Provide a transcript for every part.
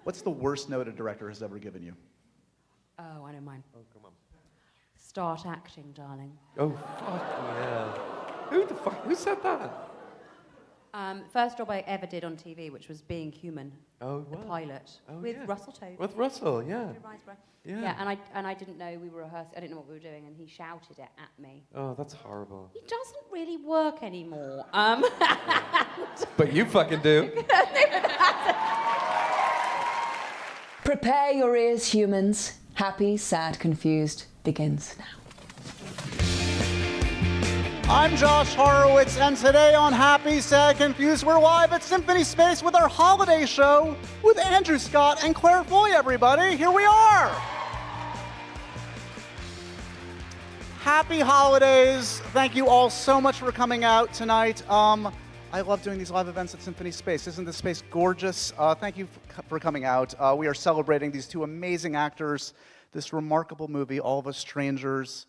What's the worst note a director has ever given you? Oh, I know mine. Oh, come on. Start acting, darling. Oh, fuck yeah. Who said that? First job I ever did on TV, which was Being Human, Oh, the wow. pilot, Oh, with yeah. Russell Tovey. With Russell, yeah. Yeah. Yeah. And I didn't know we were rehearsing. I didn't know what we were doing, and he shouted it at me. Oh, that's horrible. He doesn't really work anymore. But you fucking do. Prepare your ears, humans. Happy, Sad, Confused begins now. I'm Josh Horowitz, and today on Happy, Sad, Confused, we're live at Symphony Space with our holiday show with Andrew Scott and Claire Foy, everybody. Here we are. Happy holidays. Thank you all so much for coming out tonight. I love doing these live events at Symphony Space. Isn't this space gorgeous? Thank you for coming out. We are celebrating these two amazing actors, this remarkable movie, All of Us Strangers.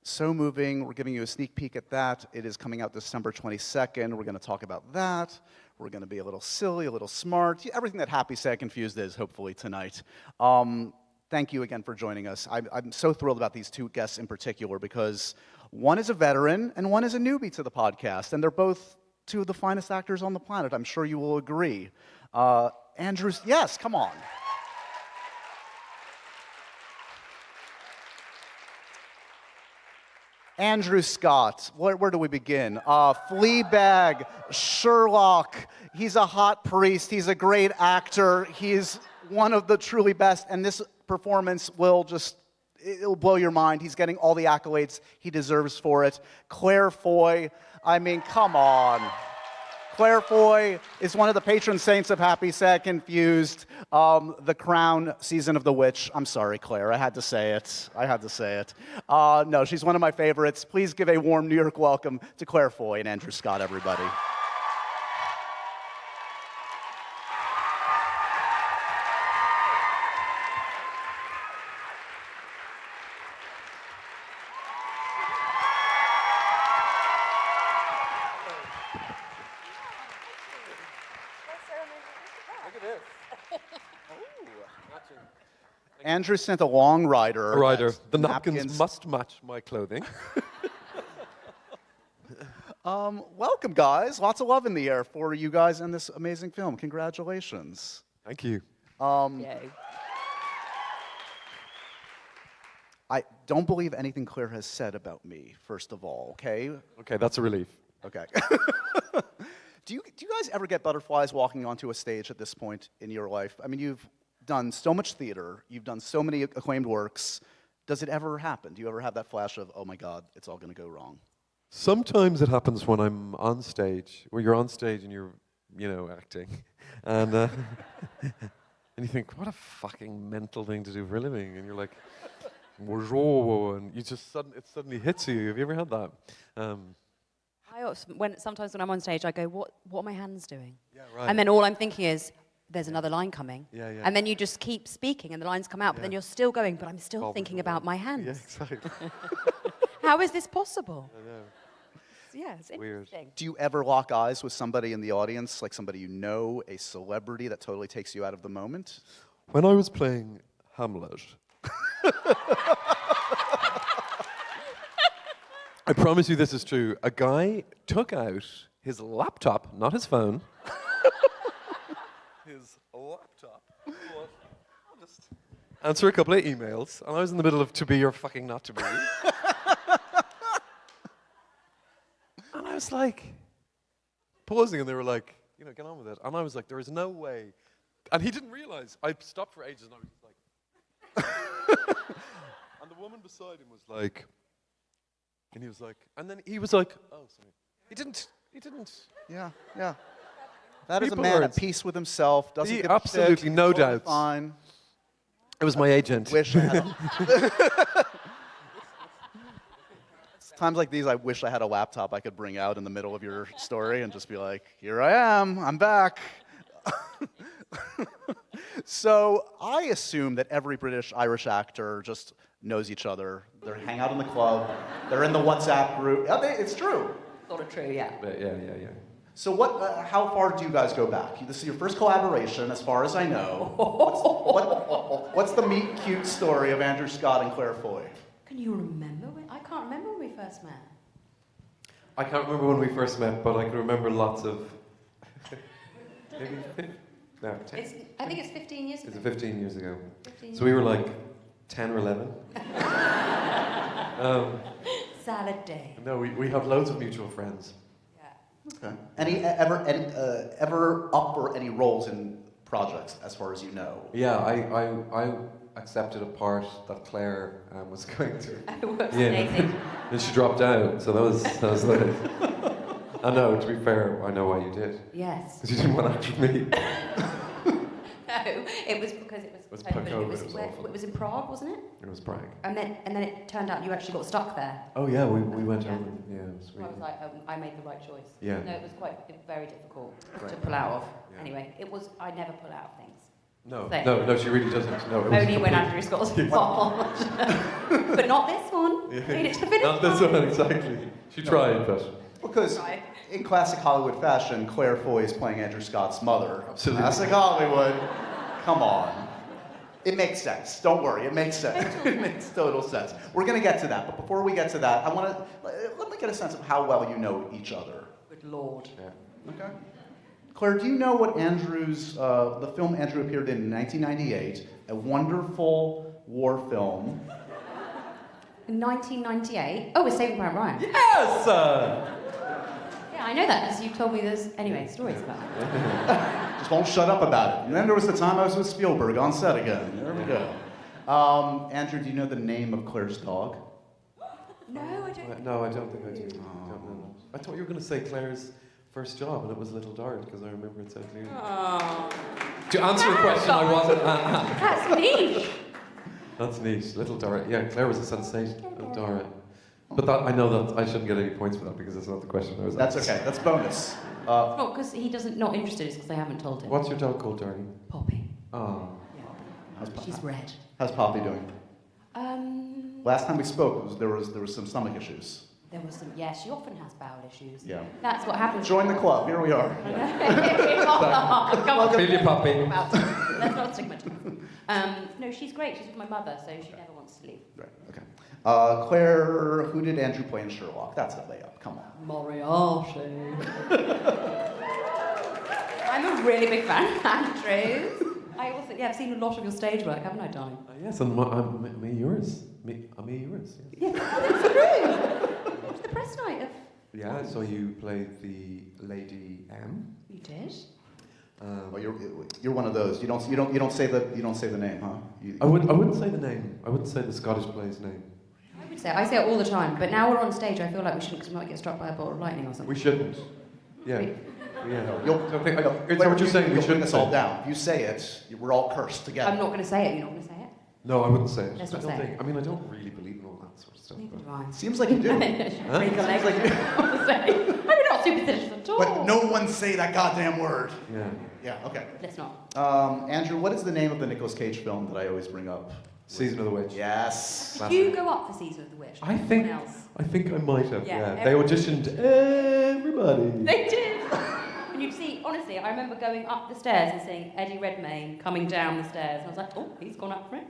So moving. We're giving you a sneak peek at that. It is coming out December 22nd. We're going to talk about that. We're going to be a little silly, a little smart, everything that Happy, Sad, Confused is, hopefully, tonight. Thank you again for joining us. I'm so thrilled about these two guests in particular because one is a veteran and one is a newbie to the podcast, and they're both two of the finest actors on the planet. I'm sure you will agree. Andrew, yes, come on. Andrew Scott, where do we begin? Fleabag, Sherlock, he's a hot priest, he's a great actor, he's one of the truly best, and this performance it'll blow your mind. He's getting all the accolades he deserves for it. Claire Foy, I mean, come on. Claire Foy is one of the patron saints of Happy, Sad, Confused, The Crown season of The Witch. I'm sorry, Claire, I had to say it. No, she's one of my favorites. Please give a warm New York welcome to Claire Foy and Andrew Scott, everybody. Andrew sent a long rider. A rider. The napkins must match my clothing. Welcome, guys. Lots of love in the air for you guys in this amazing film. Congratulations. Thank you. Yay. I don't believe anything Claire has said about me, first of all, okay? Okay, that's a relief. Okay. Do you guys ever get butterflies walking onto a stage at this point in your life? I mean, you've done so much theater, you've done so many acclaimed works. Does it ever happen? Do you ever have that flash of, oh my God, it's all gonna go wrong? Sometimes it happens when I'm on stage, where you're on stage and you're, acting. And, and you think, what a fucking mental thing to do for a living. And you're like, and it suddenly hits you. Have you ever had that? Sometimes when I'm on stage, I go, what are my hands doing? Yeah, right. And then all I'm thinking is, there's another line coming. Yeah, yeah. And then you just keep speaking and the lines come out, but then you're still going, but I'm still thinking about my hands. Yeah, exactly. How is this possible? I know. Yeah, it's interesting. Do you ever lock eyes with somebody in the audience, like somebody you know, a celebrity that totally takes you out of the moment? When I was playing Hamlet, I promise you this is true, a guy took out his laptop, not his phone, his laptop, I'll just answer a couple of emails, and I was in the middle of to be or fucking not to be. And I was like, pausing, and they were like, get on with it. And I was like, there is no way. And he didn't realize. I stopped for ages, and I was just like, and the woman beside him was like, and he was like, and then he was like, oh, sorry. He didn't. Yeah. That is a People man are at peace with himself, doesn't give a absolutely shit, no totally doubts. Fine. It was my agent. Wish I had Times like these, I wish I had a laptop I could bring out in the middle of your story and just be like, here I am, I'm back. So I assume that every British-Irish actor just knows each other. They hang out in the club. They're in the WhatsApp group. Yeah, it's true. Sort of true, yeah. But yeah. So how far do you guys go back? This is your first collaboration, as far as I know. What's the meet cute story of Andrew Scott and Claire Foy? Can you remember? I can't remember when we first met. I can't remember when we first met, but I can remember lots of... maybe... No, 10. I think it's 15 years ago. It's 15 years ago. 15 So we were like 10 or 11. Salad day. No, we have loads of mutual friends. Yeah. Okay. Ever up or any roles in projects, as far as you know? Yeah, I accepted a part that Claire was going to. Whoops, Yeah. Nathan. Then she dropped out, so that was nice. I know, to be fair, I know why you did. Yes. Because you didn't want to act with me. No, it was because it was COVID, it was where- awful. it was in Prague, wasn't it? It was Prague. And then it turned out you actually got stuck there. Oh yeah, we went Yeah. home. Yeah, it was So I really... was like, I made the right choice. Yeah. No, it was very difficult to Right. pull out of. Yeah. Anyway, I never pull out of things. No, So- no, she really doesn't. No, it was Only when complete- Andrew Scott's involved. But not this one. Yeah. Made it to the finish Not this line. one, exactly. She tried, but... Because Right. in classic Hollywood fashion, Claire Foy is playing Andrew Scott's mother. Absolutely. Classic Hollywood. Come on. It makes sense. Don't worry, it makes sense. It makes total sense. We're going to get to that, but before we get to that, let me get a sense of how well you know each other. Good Lord. Yeah. Okay. Claire, do you know what the film Andrew appeared in 1998, a wonderful war film? In 1998. Oh, it's Saving Private Ryan. Yes! Yeah, I know that because you told me there's stories about it. Just won't shut up about it. And then there was the time I was with Spielberg on set again. There we go. Andrew, do you know the name of Claire's dog? No, I don't. No, I don't think I do. I don't know. I thought you were going to say Claire's first job, and it was Little Dart, because I remember it so clearly. Oh, To answer a question I wasn't... that's niche. That's neat. Little Dart. Yeah, Claire was a sensation. Little Dart. But I know that I shouldn't get any points for that, because that's not the question I was That's asked. okay. That's bonus. Not because he not interested, it's because I haven't told him. What's your dog called, darling? Poppy. Oh. How's, She's red. how's Poppy doing? Um, Last time we spoke, there was some stomach issues. there was some. Yeah, she often has bowel issues. Yeah. That's what happens. Join the club. Here we are. Come on. Feel your puppy. Let's not stigmatize. No, she's great. She's with my mother, so she never wants to leave. Right. Okay. Claire, who did Andrew play in Sherlock? That's a layup. Come on. Moriarty. I'm a really big fan of Andrew's. I've seen a lot of your stage work, haven't I, darling? Yes, and me yours. Me yours. Yes. Yeah, that's true. It was the press night of. Yeah, so you played the Lady M. You did. Well, you're one of those. You don't say the name, huh? I wouldn't say the name. I wouldn't say the Scottish play's name. I say it all the time, but now we're on stage, I feel like we shouldn't, because we might get struck by a bolt of lightning or something. We shouldn't. Yeah. Wait. Yeah. You'll, So I think, is wait, that what you're saying? We You'll bring shouldn't us all say? down. If you say it, we're all cursed together. I'm not going to say it, you're not going to say it? No, I wouldn't say it. Let's I not don't say think. it. I mean, I don't really believe in all that sort of stuff. Neither But. do I. Seems like you do. Break a leg. I'm not superstitious at all. But no one say that goddamn word. Yeah. Yeah. Okay. Let's not. Andrew, what is the name of the Nicolas Cage film that I always bring up? Season of the Witch. Yes. Did you go up for Season of the Witch? I think. Anyone else? I think I might have. Yeah, Yeah. They auditioned everybody. They did. And you'd see, honestly, I remember going up the stairs and seeing Eddie Redmayne coming down the stairs, and I was like, oh, he's gone up for it.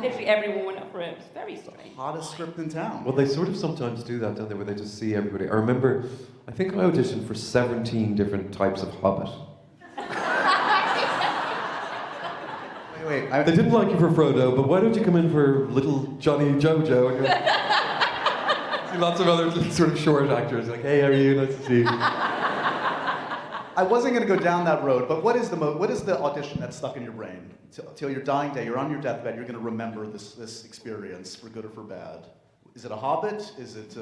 Literally everyone went up for it. It was very strange. Hottest script in town. Well, they sort of sometimes do that, don't they? Where they just see everybody. I remember. I think I auditioned for 17 different types of Hobbit. Wait. They didn't like you for Frodo, but why don't you come in for little Johnny Jojo? And see lots of other sort of short actors like, hey, how are you? Nice to see you. I wasn't going to go down that road, but what is the audition that's stuck in your brain? Till your dying day, you're on your deathbed, you're going to remember this experience, for good or for bad. Is it a Hobbit? Is it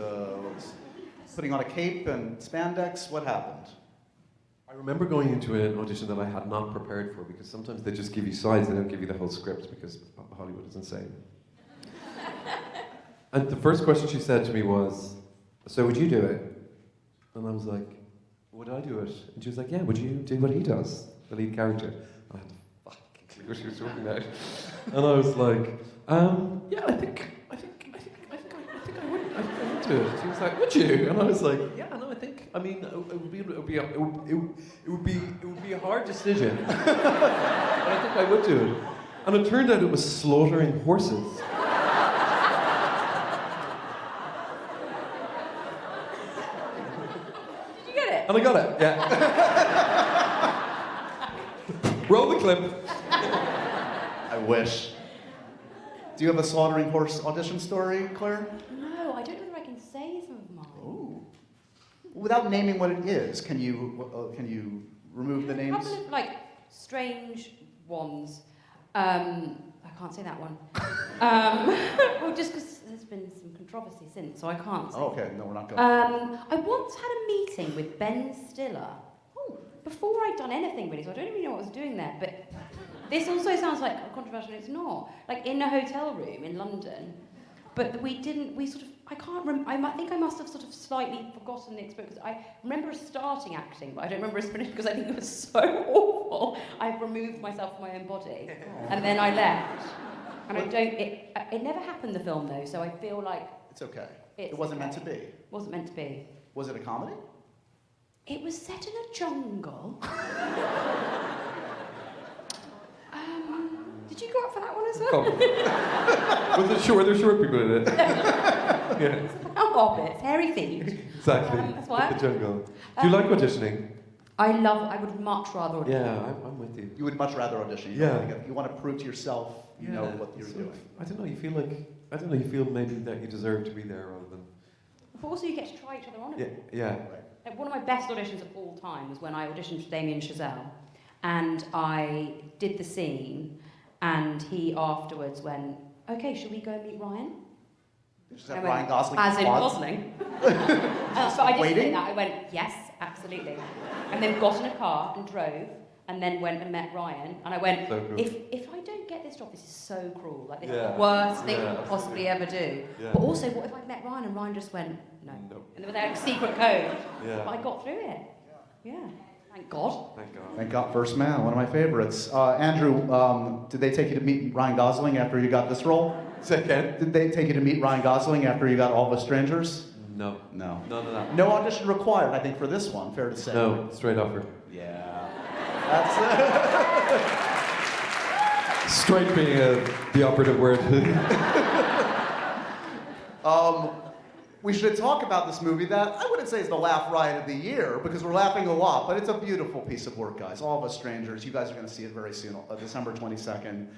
putting on a cape and spandex? What happened? I remember going into an audition that I had not prepared for, because sometimes they just give you sides, they don't give you the whole script, because Hollywood is insane. And the first question she said to me was, so would you do it? And I was like, would I do it? And she was like, yeah, would you do what he does, the lead character? And I had no fucking clue what she was talking about. And I was like, yeah, I think I would do it. She was like, would you? And I was like, yeah, no, I think I mean, it would be a hard decision, but I think I would do it. And it turned out it was slaughtering horses. Did you get it? And I got it, yeah. Roll the clip. I wish. Do you have a slaughtering horse audition story, Claire? No, I don't know whether I can say some of mine. Ooh. Without naming what it is, can you remove the A names? couple of like strange ones. I can't say that one. Well, just because there's been some controversy since, so I can't say. Oh, okay, no, we're not going. I once had a meeting with Ben Stiller. Before I'd done anything really, so I don't even know what I was doing there, but this also sounds like controversial, and it's not. Like in a hotel room in London, but I can't remember, I think I must have sort of slightly forgotten the experience. I remember us starting acting, but I don't remember us finishing because I think it was so awful. I removed myself from my own body, and then I left. And it never happened, the film though, so I feel like... It's okay. It wasn't meant to be. Wasn't meant to be. Was it a comedy? It was set in a jungle. Did you go up for that one as well? Were there short people in it? Yeah. Oh, hobbits, hairy feet. Exactly. That's why. The jungle. Do you like auditioning? I would much rather audition. Yeah, I'm with you. You would much rather audition. You want to prove to yourself you know what you're doing. I don't know. You feel maybe that you deserve to be there rather than. But also, you get to try each other on a bit. Yeah. Like, one of my best auditions of all time was when I auditioned for Damien Chazelle, and I did the scene, and he afterwards went, "Okay, should we go and meet Ryan?" Just have Ryan Gosling. As in Gosling. But I didn't say that. I went, "Yes, absolutely," and then got in a car and drove, and then went and met Ryan, and I went, So cool. if I don't get this job, this is so cruel. Like, this is the worst thing I could possibly ever do. Yeah. But also, what if I met Ryan and Ryan just went, no. Nope. And there was like a secret code. Yeah. But I got through it. Yeah. Thank God. Thank God. Thank God, First Man, one of my favorites. Andrew, did they take you to meet Ryan Gosling after you got this role? Say again? Did they take you to meet Ryan Gosling after you got All of Us Strangers? No. No. None of that. No audition required, I think, for this one, fair to say. No, straight offer. Yeah. That's Straight being the operative word. We should talk about this movie that I wouldn't say is the laugh riot of the year, because we're laughing a lot, but it's a beautiful piece of work, guys. All of Us Strangers. You guys are going to see it very soon, December 22nd.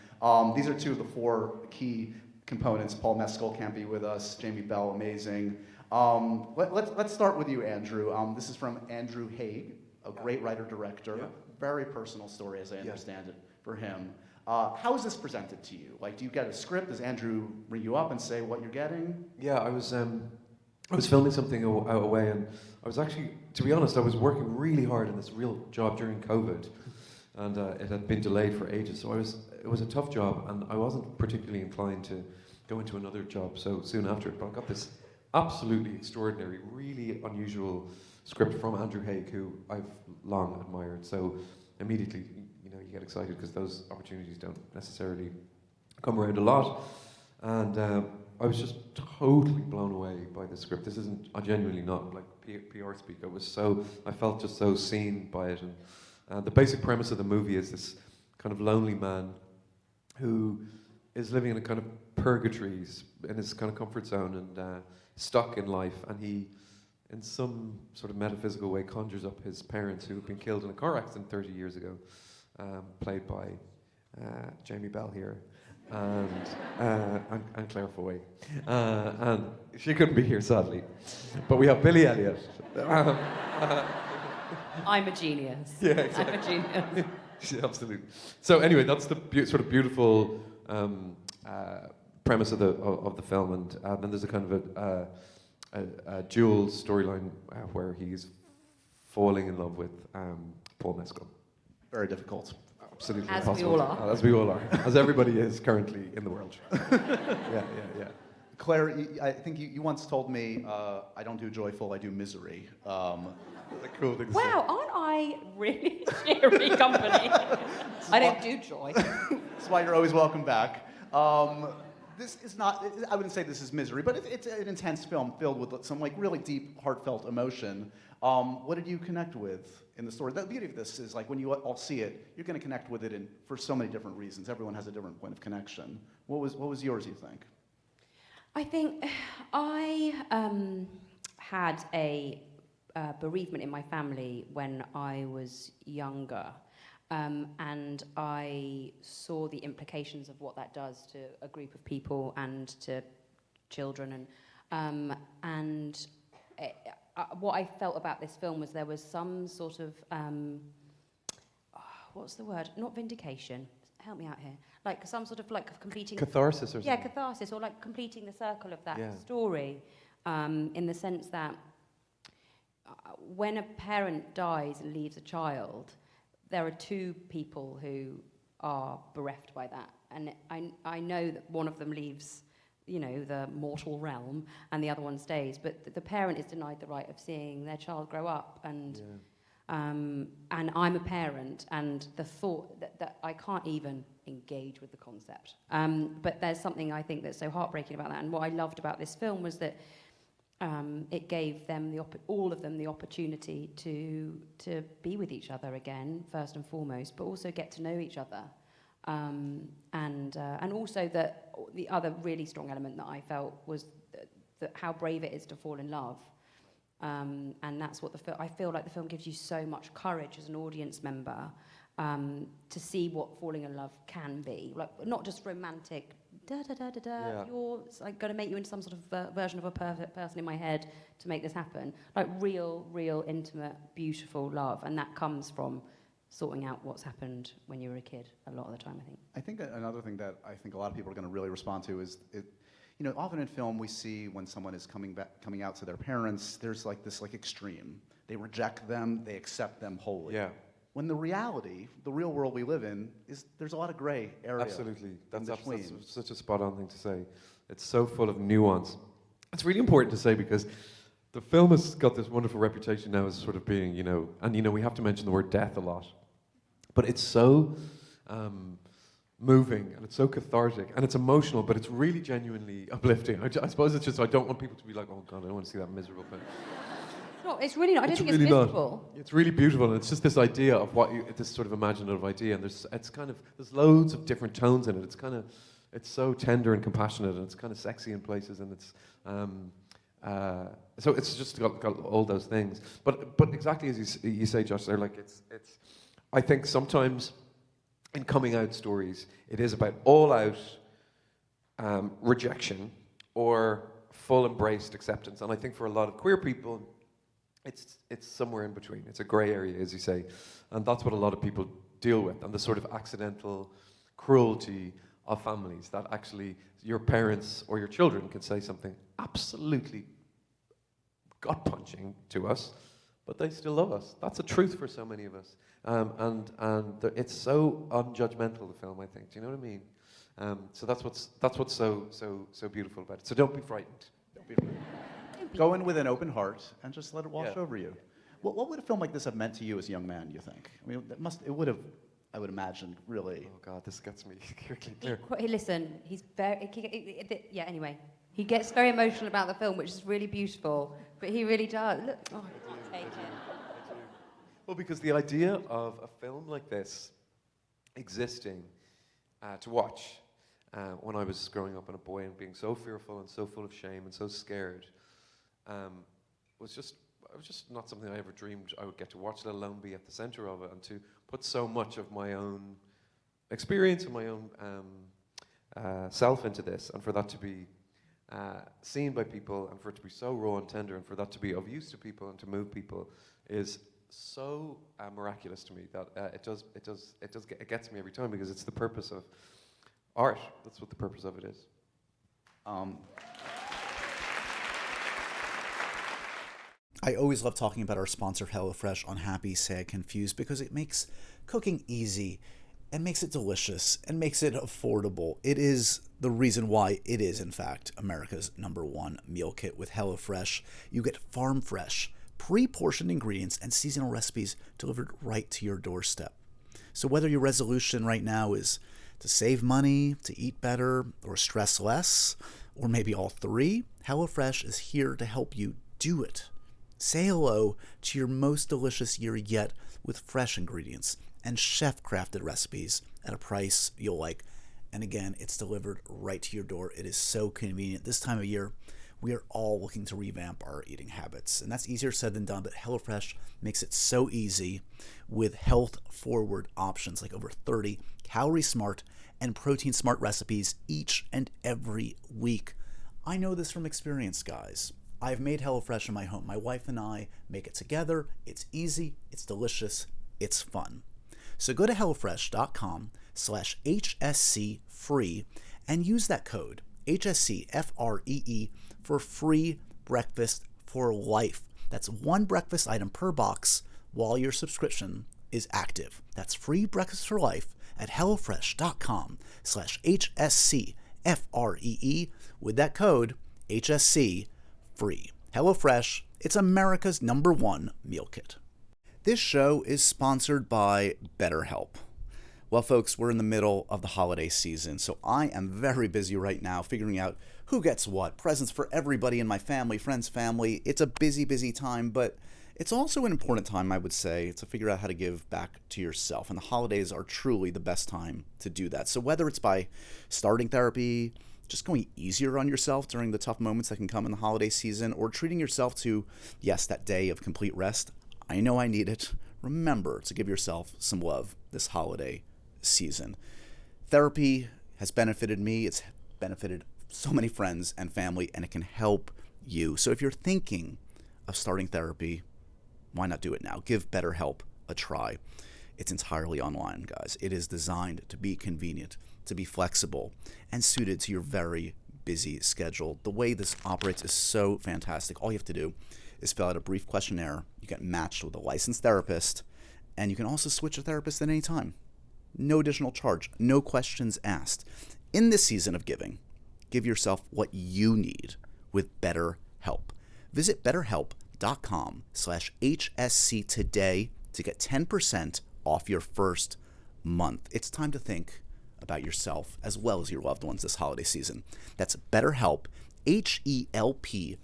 These are two of the four key components. Paul Mescal can't be with us. Jamie Bell, amazing. Let's start with you, Andrew. This is from Andrew Haig, a great writer-director. Yeah. Very personal story, as I understand it, for him. How is this presented to you? Like, do you get a script? Does Andrew ring you up and say what you're getting? Yeah, I was filming something away, and I was actually, to be honest, I was working really hard in this real job during COVID, and it had been delayed for ages. So it was a tough job, and I wasn't particularly inclined to go into another job so soon after it. But I got this absolutely extraordinary, really unusual script from Andrew Haig, who I've long admired. So immediately, you get excited because those opportunities don't necessarily come around a lot, and I was just totally blown away by the script. This isn't, I genuinely not like PR speak. I felt just so seen by it, and the basic premise of the movie is this kind of lonely man who is living in a kind of purgatory, in his kind of comfort zone, and stuck in life, and he, in some sort of metaphysical way, conjures up his parents who had been killed in a car accident 30 years ago, played by Jamie Bell here, and Claire Foy. And she couldn't be here, sadly. But we have Billy Elliot. I'm a genius. Yeah, exactly. I'm a genius. Yeah, absolutely. So anyway, that's the sort of beautiful premise of the film, and then there's a kind of a dual storyline where he's falling in love with Paul Mescal. Very difficult. Absolutely As impossible. we all are. As we all are. As everybody is currently in the world. Yeah. Claire, I think you once told me, I don't do joyful, I do misery. The cool thing to say. Wow, aren't I really cheery company? I don't do joy. That's why you're always welcome back. this is not, I wouldn't say this is misery, but it's an intense film filled with some like really deep, heartfelt emotion. What did you connect with in the story? The beauty of this is like when you all see it, you're going to connect with it for so many different reasons. Everyone has a different point of connection. What was yours, you think? I think I had a bereavement in my family when I was younger. And I saw the implications of what that does to a group of people and to children. What I felt about this film was there was some sort of, what's the word? Not vindication. Help me out here. Like some sort of like completing... Catharsis or something? Yeah, catharsis, or like completing the circle of that story, in the sense that when a parent dies and leaves a child, there are two people who are bereft by that. And I know that one of them leaves, you know, the mortal realm, and the other one stays. But the parent is denied the right of seeing their child grow up. And I'm a parent, and the thought that I can't even engage with the concept. But there's something I think that's so heartbreaking about that. And what I loved about this film was that it gave them all of them the opportunity to be with each other again, first and foremost, but also get to know each other, and also that the other really strong element that I felt was that how brave it is to fall in love, and that's what I feel like the film gives you so much courage as an audience member to see what falling in love can be, like not just romantic. You're like going to make you into some sort of version of a perfect person in my head to make this happen. Like real, intimate, beautiful love, and that comes from sorting out what's happened when you were a kid. A lot of the time, I think. I think another thing that I think a lot of people are going to really respond to is you know, often in film we see when someone is coming out to their parents, there's like this like extreme. They reject them, they accept them wholly. Yeah. When the reality, the real world we live in, is there's a lot of gray area. Absolutely. That's such a spot-on thing to say. It's so full of nuance. It's really important to say because the film has got this wonderful reputation now as sort of being, you know, and you know, we have to mention the word death a lot. But it's so moving, and it's so cathartic, and it's emotional, but it's really genuinely uplifting. I suppose it's just, I don't want people to be like, oh God, I don't want to see that miserable thing. No, it's really not. I don't think really it's miserable. It's really beautiful, and it's just this idea of this sort of imaginative idea, and there's loads of different tones in it. It's so tender and compassionate, and it's kind of sexy in places, and it's so it's just got all those things. But exactly as you say, Josh, they're like it's. I think sometimes in coming out stories, it is about all out rejection or full embraced acceptance, and I think for a lot of queer people, it's somewhere in between. It's a grey area, as you say, and that's what a lot of people deal with, and the sort of accidental cruelty of families that actually your parents or your children can say something absolutely gut-punching to us, but they still love us. That's a truth for so many of us, and it's so unjudgmental, the film, I think. Do you know what I mean? So that's what's so beautiful about it. So don't be frightened. Don't be frightened. Go in with an open heart and just let it wash over you. What would a film like this have meant to you as a young man, you think? I mean, it would have, I would imagine, really. Oh God, this gets me. Listen, he's very... Yeah, anyway. He gets very emotional about the film, which is really beautiful, but he really does. Look, I can't take it. Well, because the idea of a film like this existing to watch when I was growing up and a boy and being so fearful and so full of shame and so scared was just not something I ever dreamed I would get to watch, let alone be at the center of it, and to put so much of my own experience and my own self into this, and for that to be seen by people, and for it to be so raw and tender, and for that to be of use to people and to move people is so miraculous to me that it gets me every time, because it's the purpose of art. That's what the purpose of it is. I always love talking about our sponsor HelloFresh on Happy, Sad, Confused, because it makes cooking easy and makes it delicious and makes it affordable. It is the reason why it is, in fact, America's #1 meal kit. With HelloFresh, you get farm fresh, pre-portioned ingredients and seasonal recipes delivered right to your doorstep. So whether your resolution right now is To save money, to eat better, or stress less, or maybe all three, HelloFresh is here to help you do it. Say hello to your most delicious year yet with fresh ingredients and chef-crafted recipes at a price you'll like. And again, it's delivered right to your door. It is so convenient. This time of year, we are all looking to revamp our eating habits. And that's easier said than done, but HelloFresh makes it so easy with health-forward options like over 30 calorie-smart and protein-smart recipes each and every week. I know this from experience, guys. I've made HelloFresh in my home. My wife and I make it together. It's easy, it's delicious, it's fun. So go to HelloFresh.com/HSC free and use that code HSCFREE for free breakfast for life. That's one breakfast item per box while your subscription is active. That's free breakfast for life at HelloFresh.com/HSCFREE with that code HSC free. HelloFresh, it's America's #1 meal kit. This show is sponsored by BetterHelp. Well, folks, we're in the middle of the holiday season, so I am very busy right now figuring out who gets what, presents for everybody in my family, friends, family. It's a busy, busy time, but it's also an important time, I would say, to figure out how to give back to yourself. And the holidays are truly the best time to do that. So whether it's by starting therapy, just going easier on yourself during the tough moments that can come in the holiday season, or treating yourself to, yes, that day of complete rest, I know I need it. Remember to give yourself some love this holiday season. Therapy has benefited me. It's benefited so many friends and family, and it can help you. So if you're thinking of starting therapy, why not do it now? Give BetterHelp a try. It's entirely online, guys. It is designed to be convenient, to be flexible, and suited to your very busy schedule. The way this operates is so fantastic. All you have to do is fill out a brief questionnaire. You get matched with a licensed therapist, and you can also switch a therapist at any time. No additional charge, no questions asked. In this season of giving, give yourself what you need with BetterHelp. Visit BetterHelp.com/HSC today to get 10% off your first month. It's time to think about yourself as well as your loved ones this holiday season. That's BetterHelp, HELP.com/HSC.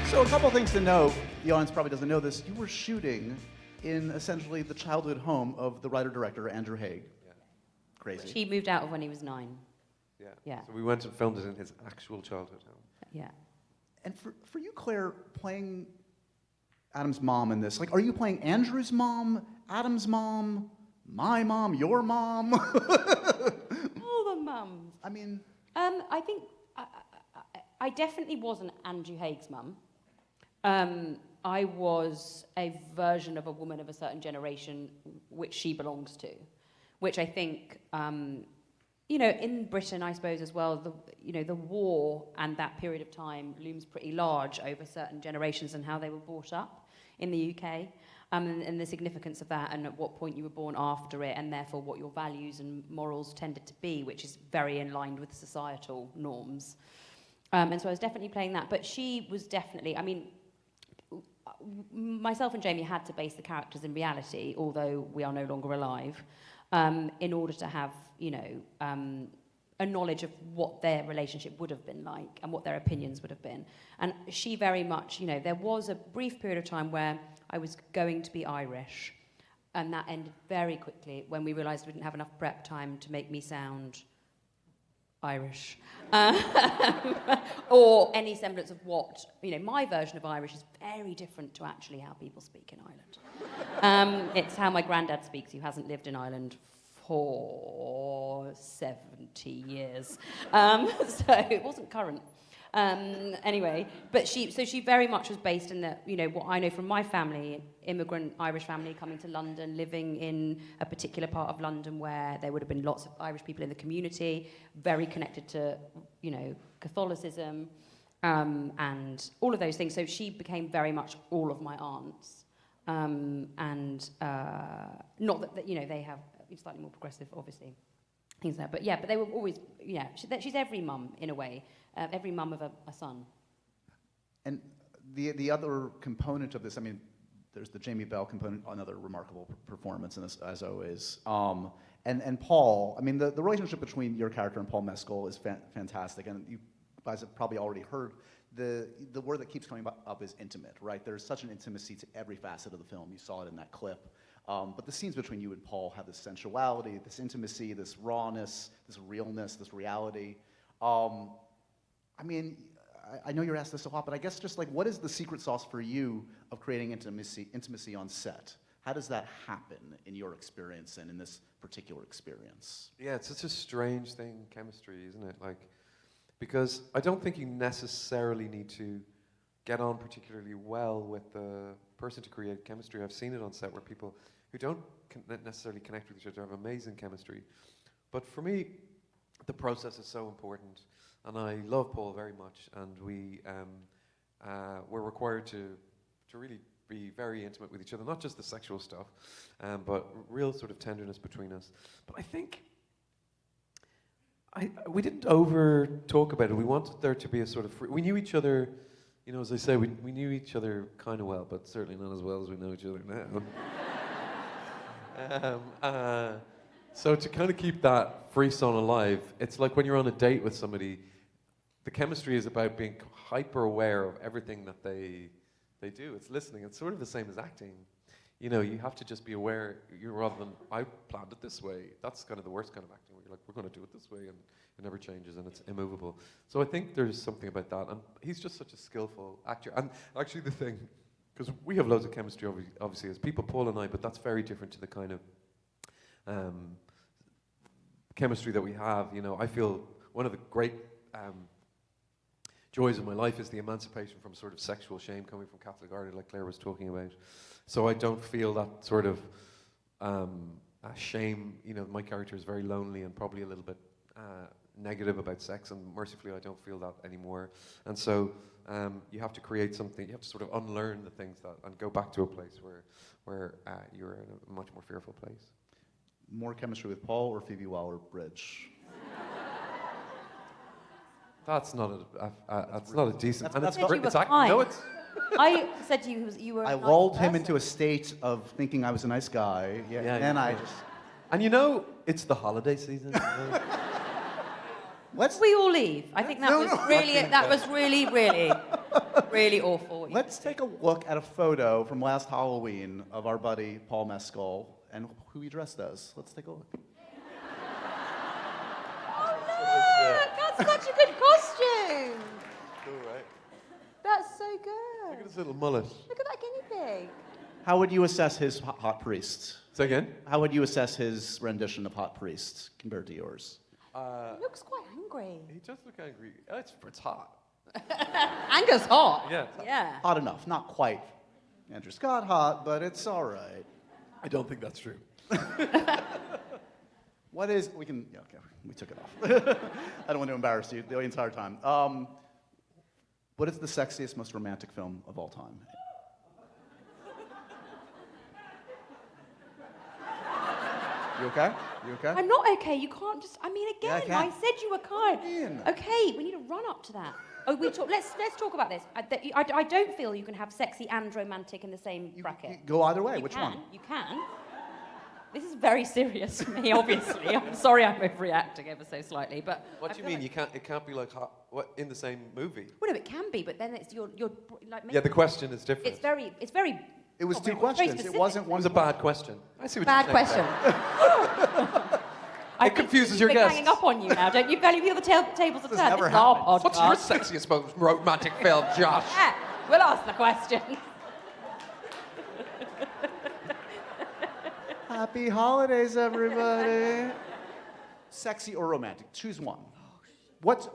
So a couple things to note. The audience probably doesn't know this. You were shooting in essentially the childhood home of the writer-director Andrew Haigh. Yeah. Crazy. He moved out of when he was 9. Yeah. Yeah. So we went and filmed it in his actual childhood home. Yeah. And for you, Claire, playing Adam's mom in this, like, are you playing Andrew's mom, Adam's mom, my mom, your mom? All the mums. I mean... I think I definitely wasn't Andrew Haig's mum. I was a version of a woman of a certain generation which she belongs to, which I think, in Britain, I suppose, as well, the war and that period of time looms pretty large over certain generations and how they were brought up in the UK, and the significance of that and at what point you were born after it, and therefore what your values and morals tended to be, which is very in line with societal norms. And so I was definitely playing that, but she was definitely, myself and Jamie had to base the characters in reality, although we are no longer alive, in order to have, a knowledge of what their relationship would have been like and what their opinions would have been. And she very much, there was a brief period of time where I was going to be Irish, and that ended very quickly when we realised we didn't have enough prep time to make me sound Irish, or any semblance of what, my version of Irish is very different to actually how people speak in Ireland. It's how my granddad speaks, who hasn't lived in Ireland for 70 years, so it wasn't current. Anyway, but she very much was based in the, what I know from my family, immigrant Irish family coming to London, living in a particular part of London where there would have been lots of Irish people in the community, very connected to, Catholicism, and all of those things. So she became very much all of my aunts. And not that, they have slightly more progressive, obviously, things like that. But yeah, but they were always, she's every mum in a way, every mum of a son. And the other component of this, I mean, there's the Jamie Bell component, another remarkable performance in this, as always. And Paul, I mean, the relationship between your character and Paul Mescal is fantastic. And you guys have probably already heard the word that keeps coming up is intimate, right? There's such an intimacy to every facet of the film. You saw it in that clip. But the scenes between you and Paul have this sensuality, this intimacy, this rawness, this realness, this reality. I mean, I know you're asked this a lot, but I guess just like, what is the secret sauce for you of creating intimacy on set? How does that happen in your experience and in this particular experience? Yeah, it's such a strange thing, chemistry, isn't it? Like, because I don't think you necessarily need to get on particularly well with the person to create chemistry. I've seen it on set where people who don't necessarily connect with each other have amazing chemistry. But for me, the process is so important. And I love Paul very much, and we're required to really be very intimate with each other, not just the sexual stuff, but real sort of tenderness between us. But I think we didn't over talk about it. We wanted there to be a sort of we knew each other, you know, as I say, we knew each other kind of well, but certainly not as well as we know each other now. So to kind of keep that frisson alive, it's like when you're on a date with somebody. The chemistry is about being hyper aware of everything that they do. It's listening. It's sort of the same as acting. You know, you have to just be aware. Rather than I planned it this way. That's kind of the worst kind of acting. Where you're like, we're going to do it this way, and it never changes, and it's immovable. So I think there's something about that. And he's just such a skillful actor. And actually, the thing, because we have loads of chemistry, obviously, as people, Paul and I, but that's very different to the kind of chemistry that we have. You know, I feel one of the great joys of my life is the emancipation from sort of sexual shame coming from Catholic Ireland, like Claire was talking about. So I don't feel that sort of shame. You know, my character is very lonely and probably a little bit negative about sex, and mercifully I don't feel that anymore. And so you have to create something, you have to sort of unlearn the things that, and go back to a place where you're in a much more fearful place. More chemistry with Paul or Phoebe Waller-Bridge? That's not a decent. That's and what- it's no, it's. I said to you, you were. I a nice lulled him person. into a state of thinking I was a nice guy. Yeah, and then I just. And you know, it's the holiday season. Let's We all leave. I think that was really, really awful. let's take a look at a photo from last Halloween of our buddy Paul Mescal and who he dressed as. Let's take a look. That's such a good costume. Cool, right? That's so good. Look at his little mullet. Look at that guinea pig. How would you assess his hot priest? Say again? How would you assess his rendition of Hot Priest compared to yours? He looks quite angry. He does look angry. It's hot. Anger's hot. Yeah. Yeah. Hot enough, not quite Andrew Scott hot, but it's all right. I don't think that's true. What is, we can, yeah, okay, we took it off. I don't want to embarrass you the entire time. What is the sexiest, most romantic film of all time? You okay? You okay? I'm not okay. You can't just. I mean, Yeah, I again, can. I said you were kind. mean? Okay, we need to run up to that. Oh, let's talk about this. I don't feel you can have sexy and romantic in the same bracket. You go either way. You Which can, one? You can. This is very serious for me, obviously. I'm sorry I'm overreacting ever so slightly, but. What I do you feel mean? like- You can't. It can't be like hot. What in the same movie? Well, no, it can be, but then it's your like. Yeah, the question is different. It's very. It was oh, two very questions. It specific. wasn't It one. was a bad question. I see what Bad you're saying. question. I think confuses we're your guests. hanging up on you now, don't you? Value feel the tables have This turned. never This is our happens. What's your podcast. sexiest, most romantic film, Josh? Yeah, we'll ask the question. Happy holidays, everybody. Sexy or romantic? Choose one. What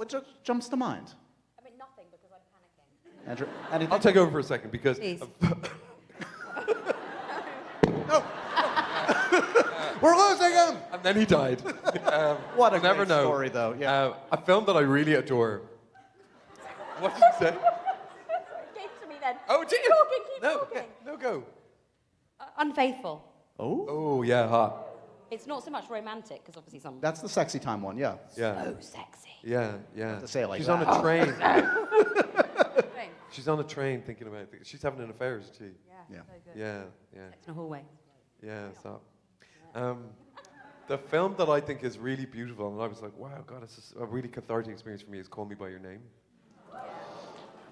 jumps to mind? I mean, nothing because I'm panicking. Andrew, anything? I'll take over for a second because Please. We're losing him. and then he died. What a I'll never great know. story, though. Yeah. A film that I really adore. What did you say? Gave to me then. Oh, did Keep talking, keep no, talking. no, go. Unfaithful. Oh. Oh yeah, hot. It's not so much romantic, because obviously some... That's the sexy time one, yeah. Yeah. So sexy. Yeah, yeah. To say it like She's that. on a train. Thing. She's on a train thinking about it. She's having an affair, isn't she? Yeah. So good. Yeah, yeah, Sex in a hallway. yeah. So, the film that I think is really beautiful, and I was like, wow, God, it's just a really cathartic experience for me, is Call Me By Your Name.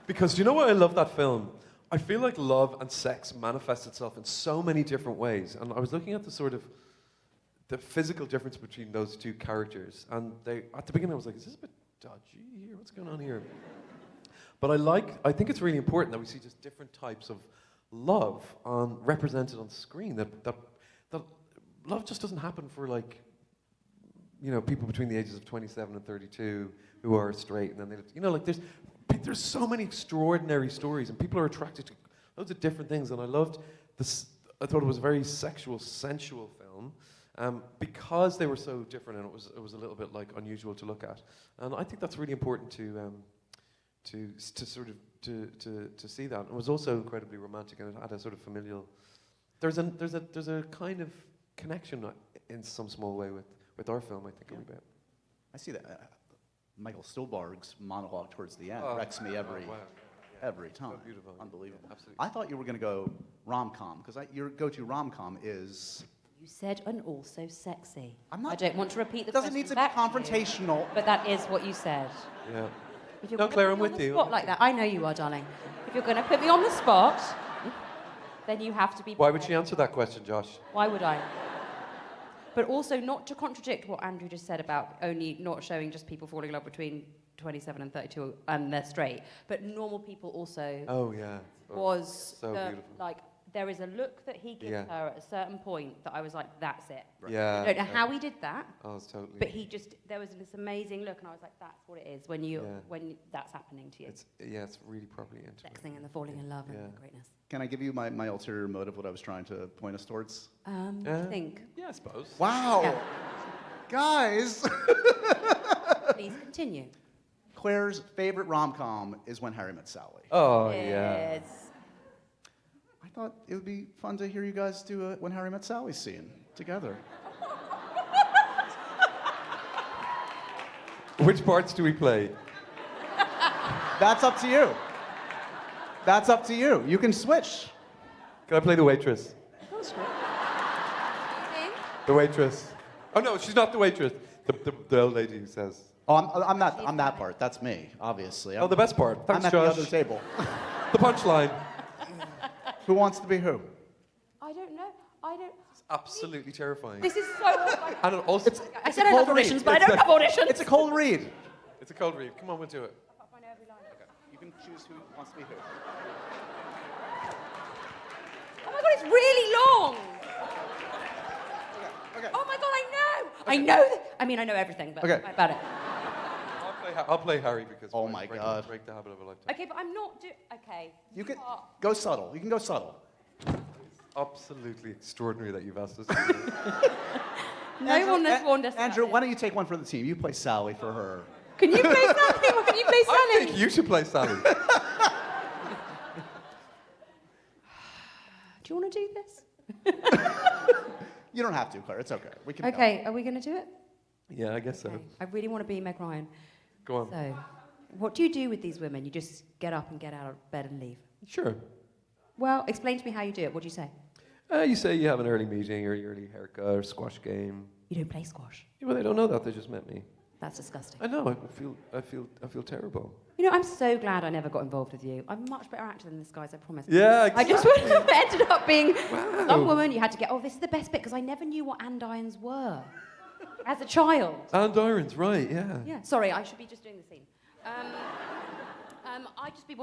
Because do you know what I love that film? I feel like love and sex manifests itself in so many different ways. And I was looking at the physical difference between those two characters. And at the beginning I was like, is this a bit dodgy here? What's going on here? But I think it's really important that we see just different types of love represented on screen. That love just doesn't happen for people between the ages of 27 and 32 who are straight, and then there's so many extraordinary stories, and people are attracted to loads of different things. And I loved this. I thought it was a very sexual, sensual film, because they were so different, and it was a little bit unusual to look at. And I think that's really important to see that. It was also incredibly romantic, and it had a sort of familial. There's a kind of connection in some small way with our film, I think, a wee bit. I see that. Michael Stuhlbarg's monologue towards the end wrecks me every time. So beautiful. Unbelievable. Yeah, absolutely. I thought you were going to go rom-com, because your go-to rom-com is... You said, and also sexy. I'm not... I don't want to repeat the It doesn't need to be back you, confrontational. but that is what you said. Yeah. If you're No, gonna Claire, put I'm me on with the you. spot like that, I know you are, darling. If you're going to put me on the spot, then you have to be... Why would she answer that question, Josh? Why would I? But also not to contradict what Andrew just said about only not showing just people falling in love between 27 and 32 and they're straight, but normal people also Oh yeah. was so beautiful. There is a look that he gives Yeah. her at a certain point that I was like, that's it. Yeah. I don't know how he did that, Oh, it's totally. but there was this amazing look, and I was like, that's what it is when that's happening to you. It's really properly intimate. Sexing and the falling in love Yeah. and the greatness. Can I give you my ulterior motive, what I was trying to point us towards? I think. Yeah, I suppose. Wow! Yeah. Guys! Please continue. Claire's favorite rom-com is When Harry Met Sally. Oh yeah. Yes. I thought it would be fun to hear you guys do a When Harry Met Sally scene together. Which parts do we play? That's up to you. That's up to you. You can switch. Can I play the waitress? The waitress. Oh no, she's not the waitress. The old lady who says. Oh, I'm that part. That's me, obviously. Oh, the best part. Thanks, I'm at Josh. the other table. The punchline. Who wants to be who? I don't know. I don't. It's absolutely terrifying. This is so. And it also, I said I love auditions, but I don't have auditions. It's a cold read. it's a cold read. Come on, we'll do it. You can choose who wants to be who. Oh my god, it's really long. Okay. Oh my god, I know. I know. I mean, I know everything, but Okay. about it. I'll play Harry because Oh my God. break the habit of a lifetime. Okay, but I'm not doing. Okay. You can are- go subtle. You can go subtle. Absolutely extraordinary that you've asked us to do this. No one has warned us. about Andrew, this. why don't you take one for the team? You play Sally for her. Can you play Sally? Can you play I Sally? think you should play Sally. Do you want to do this? You don't have to, Claire. It's okay. We can. Okay, are we going to do it? Yeah, I guess so. Okay. I really want to be Meg Ryan. Go on. So, what do you do with these women? You just get up and get out of bed and leave? Sure. Well, explain to me how you do it. What do you say? You say you have an early meeting or your early haircut or squash game. You don't play squash. Yeah, well, they don't know that. They just met me. That's disgusting. I know. I feel terrible. You know, I'm so glad I never got involved with you. I'm a much better actor than this, guys, I promise. Yeah, I just would have ended up being Wow. some woman you had to get, this is the best bit, because I never knew what andirons were as a child. And irons, right? Yeah. Yeah, sorry, I should be just doing the scene. I'd just be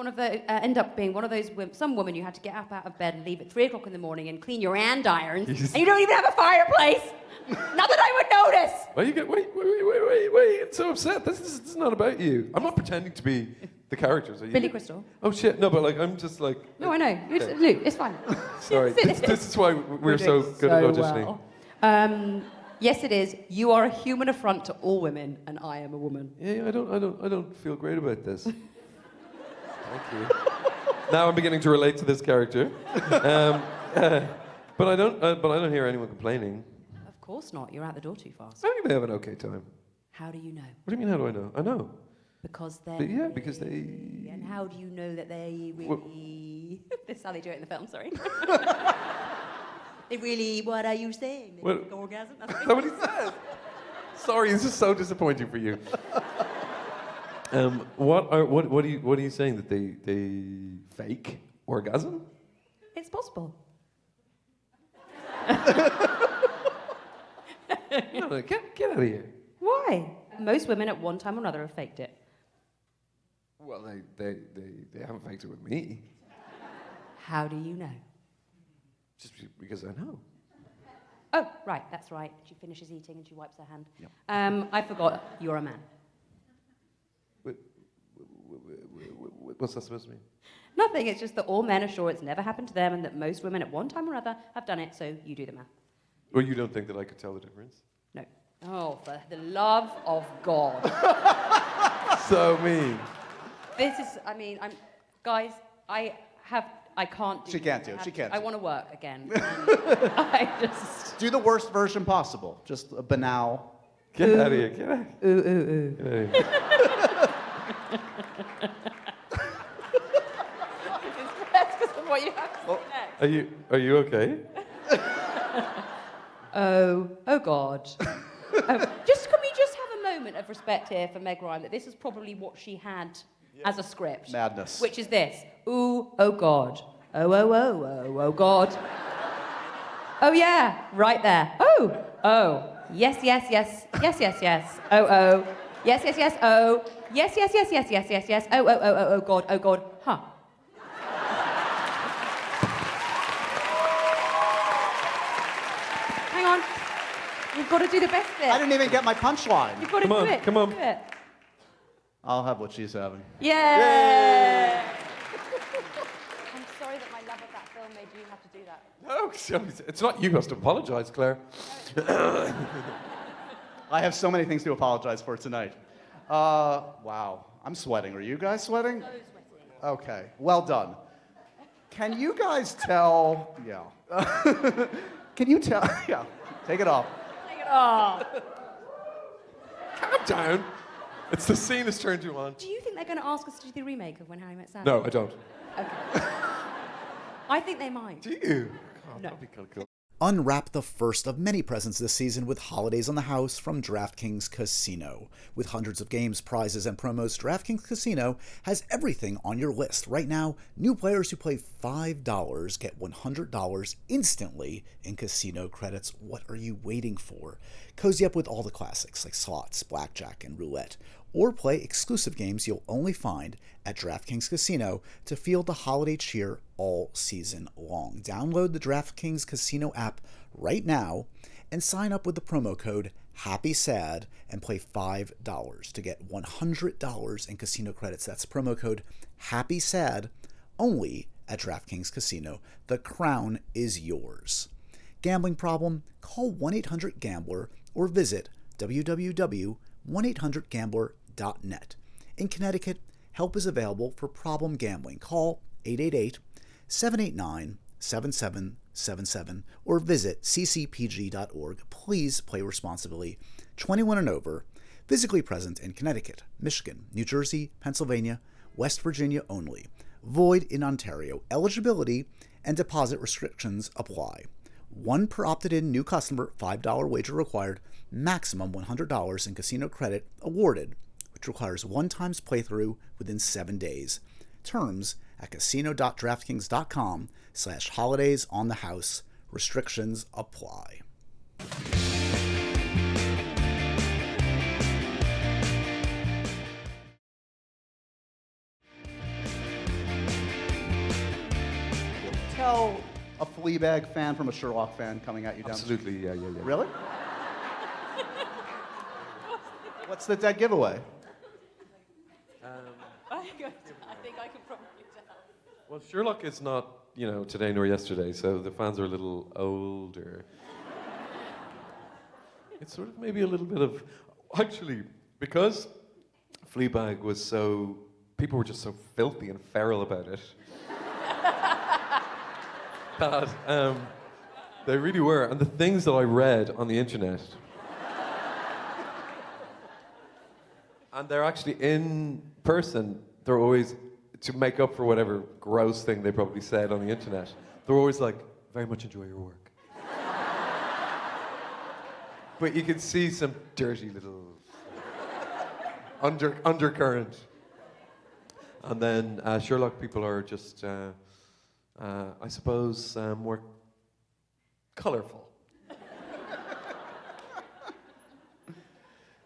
end up being one of those some woman you had to get up out of bed and leave at 3 o'clock in the morning and clean your andirons, and you don't even have a fireplace. Not that I would notice. Well, you get wait. It's so upset. This is not about you. I'm not pretending to be the characters. Are you? Billy Crystal. Oh shit! No, but I'm just like. No, I know. Okay. Luke, it's fine. Sorry. this is why we're so good at auditioning. Well. Yes, it is. You are a human affront to all women, and I am a woman. Yeah, I don't feel great about this. Thank you. Now I'm beginning to relate to this character, but I don't hear anyone complaining. Of course not. You're out the door too fast. I think they have an okay time. How do you know? What do you mean, how do I know? I know. Because they're... But yeah, because they... And how do you know that they really... This is how they do it in the film, sorry. They really... What are you saying? They Well, make orgasm? Is that what he says? Sorry, this is so disappointing for you. What are you saying, that they fake orgasm? It's possible. No, get out of here. Why? Most women at one time or another have faked it. Well, they haven't faked it with me. How do you know? Just because I know. Oh, right, that's right. She finishes eating and she wipes her hand. Yep. I forgot, you're a man. What's that supposed to mean? Nothing, it's just that all men are sure it's never happened to them and that most women at one time or other have done it, so you do the math. Well, you don't think that I could tell the difference? No. Oh, for the love of God. So mean. This is, guys, I can't do She can't do it, she can't I do it. want to work again. And I just... Do the worst version possible. Just a banal. Get out of here, get out. Ooh, ooh, ooh. Get out of here. That's because of what you have to say next. Are you okay? Oh God. Can we just have a moment of respect here for Meg Ryan, that this is probably what she had as a script. Madness. Which is this. Ooh, oh God. Oh God. Oh yeah, right there. Oh. Yes. Oh. Yes. Oh. Yes. Oh God. Huh. Hang on. You've got to do the best bit. I didn't even get my punchline. You've got to Come on, do it. come on. Do it. I'll have what she's having. Yay! I'm sorry that my love of that film made you have to do that. No, it's not you who has to apologise, Claire. I have so many things to apologize for tonight. Wow. I'm sweating. Are you guys sweating? So sweaty. Okay. Well done. Can you guys tell? Yeah. Can you tell? Yeah. Take it off. Take it off. Calm down. It's the scene has turned you on. Do you think they're going to ask us to do the remake of When Harry Met Sally? No, I don't. Okay. I think they might. Do you? God, No. that'd be kind of cool. Unwrap the first of many presents this season with Holidays on the House from DraftKings Casino. With hundreds of games, prizes, and promos, DraftKings Casino has everything on your list. Right now, new players who play $5 get $100 instantly in casino credits. What are you waiting for? Cozy up with all the classics like slots, blackjack, and roulette. Or play exclusive games you'll only find at DraftKings Casino to feel the holiday cheer all season long. Download the DraftKings Casino app right now and sign up with the promo code HAPPYSAD and play $5 to get $100 in casino credits. That's promo code HAPPYSAD only at DraftKings Casino. The crown is yours. Gambling problem? Call 1-800-GAMBLER or visit www.1800gambler.net. In Connecticut, help is available for problem gambling. Call 888-789-7777 or visit ccpg.org. Please play responsibly. 21 and over. Physically present in Connecticut, Michigan, New Jersey, Pennsylvania, West Virginia only. Void in Ontario. Eligibility and deposit restrictions apply. One per opted-in new customer, $5 wager required, maximum $100 in casino credit awarded, which requires one times playthrough within 7 days. Terms at casino.draftkings.com/holidays-on-the-house. Restrictions apply. Tell a Fleabag fan from a Sherlock fan coming at you down the street. Absolutely, yeah. Really? What's the dead giveaway? I think I could probably tell. Well, Sherlock is not, today nor yesterday, so the fans are a little older. It's sort of maybe a little bit of... Actually, because Fleabag was so... People were just so filthy and feral about it. that They really were. And the things that I read on the internet. And they're actually in person, they're always, to make up for whatever gross thing they probably said on the internet, they're always like, very much enjoy your work. But you can see some dirty little undercurrent. And then Sherlock people are just, I suppose, more colourful.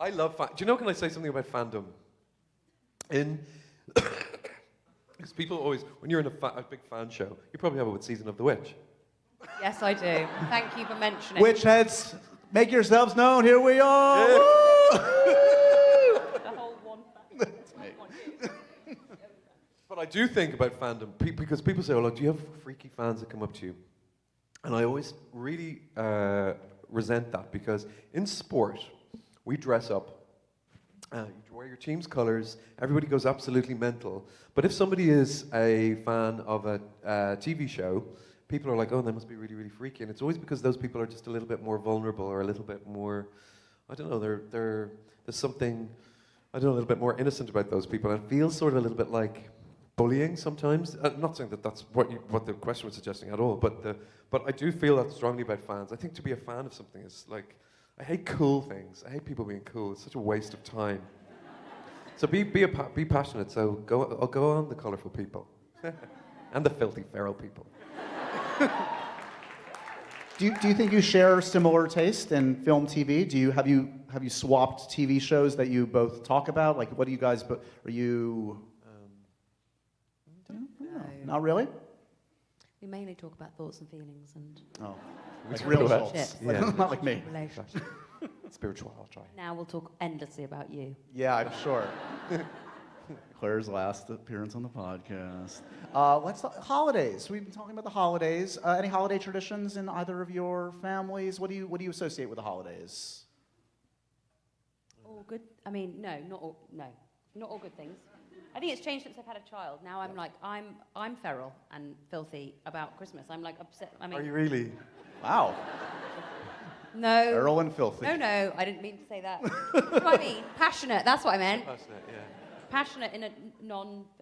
I love do you know, can I say something about fandom? Because people always, when you're in a big fan show, you probably have it with Season of the Witch. Yes, I do. Thank you for mentioning. Witch heads, make yourselves known. Here we are. Yeah. The whole one fan. But I do think about fandom, because people say, oh, look, do you have freaky fans that come up to you? And I always really resent that, because in sport, we dress up, you wear your team's colours, everybody goes absolutely mental. But if somebody is a fan of a TV show, people are like, oh, they must be really, really freaky. And it's always because those people are just a little bit more vulnerable, or a little bit more, I don't know, there's something, I don't know, a little bit more innocent about those people. And it feels sort of a little bit like bullying sometimes. I'm not saying that that's what the question was suggesting at all, but I do feel that strongly about fans. I think to be a fan of something is like, I hate cool things. I hate people being cool. It's such a waste of time. So be passionate. So go on the colourful people, and the filthy feral people. Do you think you share similar taste in film, TV? Have you swapped TV shows that you both talk about? Like, what do you guys? Are you? No, not really. We mainly talk about thoughts and feelings and Oh, We like talk real about- adults. Yeah. Not like me. relationships. Spirituality. Now we'll talk endlessly about you. Yeah, I'm sure. Claire's last appearance on the podcast. Let's talk holidays. We've been talking about the holidays. Any holiday traditions in either of your families? What do you associate with the holidays? All good. I mean, no, not all good things. I think it's changed since I've had a child. Now I'm like, I'm feral and filthy about Christmas. I'm like upset. I mean, Are you really? Wow. no. Feral and filthy. No, I didn't mean to say that. What do I mean? Passionate. That's what I meant. Passionate, yeah. Passionate in a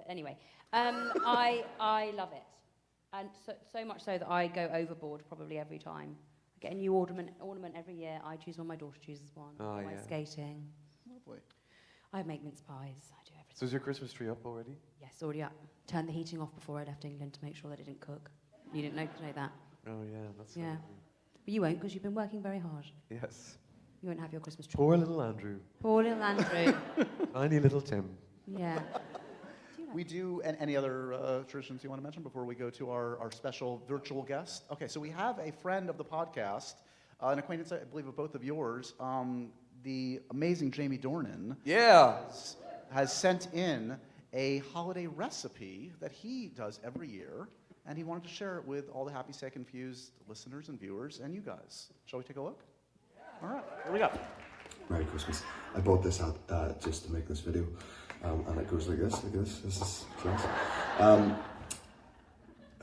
anyway. I love it, and so much so that I go overboard probably every time. I get a new ornament every year. I choose one. My daughter chooses one. Oh, I yeah. skating. Lovely. I make mince pies. I do everything. So is your Christmas tree up already? Yes, already up. Turned the heating off before I left England to make sure that it didn't cook. You didn't know that. Oh yeah, that's Yeah. lovely. But you won't, because you've been working very hard. Yes. You won't have your Christmas tree. Poor little Andrew. Poor little Andrew. Tiny little Tim. Yeah. We do, and any other traditions you want to mention before we go to our special virtual guest? Okay, so we have a friend of the podcast, an acquaintance, I believe, of both of yours, the amazing Jamie Dornan. Yeah. Has sent in a holiday recipe that he does every year, and he wanted to share it with all the Happy Sad Confused listeners and viewers and you guys. Shall we take a look? All right, here we go. Merry Christmas. I bought this out just to make this video, and it goes like this, This is class.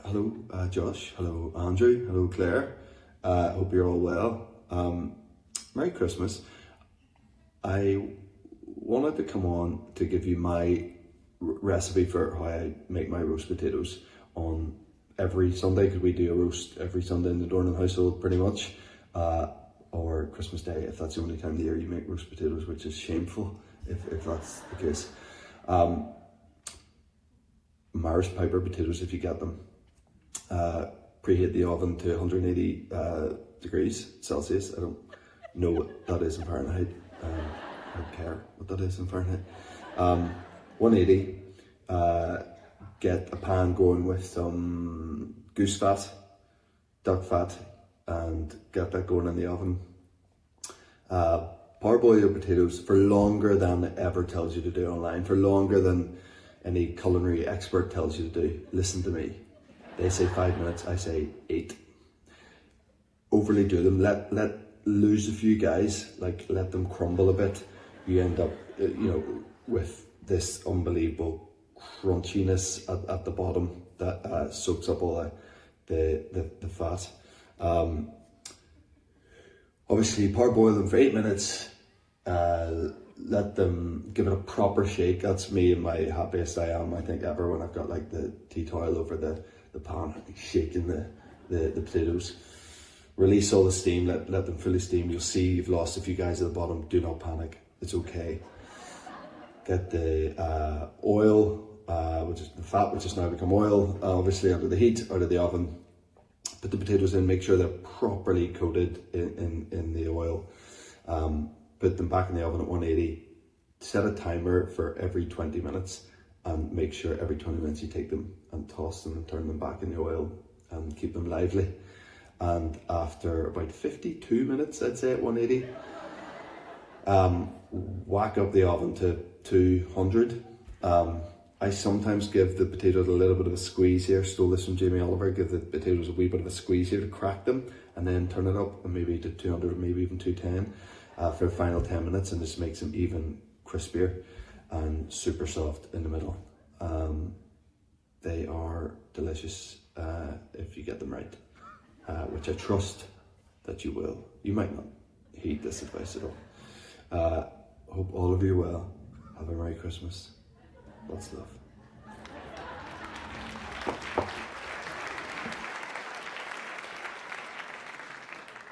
Hello, Josh. Hello, Andrew. Hello, Claire. Hope you're all well. Merry Christmas. I wanted to come on to give you my recipe for how I make my roast potatoes on every Sunday, because we do a roast every Sunday in the Dornan household pretty much. Or Christmas Day, if that's the only time of the year you make roast potatoes, which is shameful if that's the case. Mars Piper potatoes, if you get them. Preheat the oven to 180 degrees Celsius. I don't know what that is in Fahrenheit. I don't care what that is in Fahrenheit. 180. Get a pan going with some goose fat, duck fat, and get that going in the oven. Parboil your potatoes for longer than it ever tells you to do online, for longer than any culinary expert tells you to do. Listen to me. They say 5 minutes, I say 8. Overly do them. Let lose a few guys, like let them crumble a bit. You end up, with this unbelievable crunchiness at the bottom that soaks up all the fat. Obviously, parboil them for 8 minutes. Let them give it a proper shake. That's me and my happiest I am, I think, ever, when I've got like the tea towel over the pan, shaking the potatoes. Release all the steam, let them fully steam. You'll see you've lost a few guys at the bottom. Do not panic, it's okay. Get the oil, which is the fat, which has now become oil, obviously under the heat, out of the oven. Put the potatoes in, make sure they're properly coated in the oil. Put them back in the oven at 180. Set a timer for every 20 minutes and make sure every 20 minutes you take them and toss them and turn them back in the oil and keep them lively. And after about 52 minutes, I'd say, at 180, whack up the oven to 200. I sometimes give the potatoes a little bit of a squeeze here. Stole this from Jamie Oliver. Give the potatoes a wee bit of a squeeze here to crack them, and then turn it up and maybe to 200 or maybe even 210 for the final 10 minutes, and this makes them even crispier and super soft in the middle. They are delicious if you get them right, which I trust that you will. You might not heed this advice at all. Hope all of you are well. Have a Merry Christmas. Lots of love.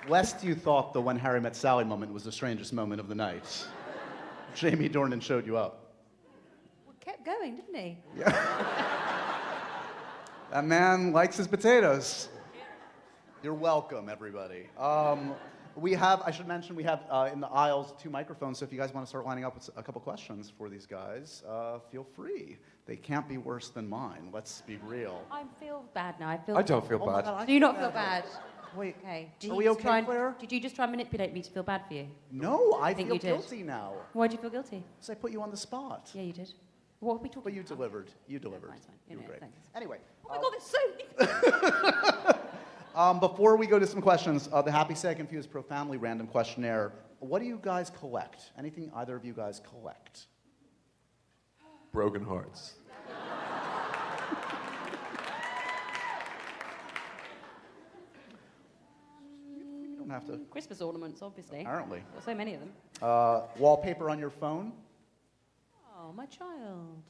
Lest you thought the When Harry Met Sally moment was the strangest moment of the night, Jamie Dornan showed you up. Well, kept going, didn't he? That man likes his potatoes. You're welcome, everybody. I should mention, we have in the aisles 2 microphones, so if you guys want to start lining up with a couple questions for these guys, feel free. They can't be worse than mine, let's be real. I feel bad now. I don't feel bad. God, Do you not feel bad? Wait, Okay. are we okay, Claire? Did you just try and manipulate me to feel bad for you? No, I think feel you did. guilty now. Why do you feel guilty? Because I put you on the spot. Yeah, you did. What are we talking But you about? delivered. You delivered. Fine, it's fine. You were great. Thanks. Anyway. Oh my God, there's so many. Before we go to some questions, the Happy, Sad, Confused, Profoundly Random questionnaire. What do you guys collect? Anything either of you guys collect? Broken hearts. You don't have to. Christmas ornaments, obviously. Apparently. Got so many of them. Wallpaper on your phone? Oh, my child.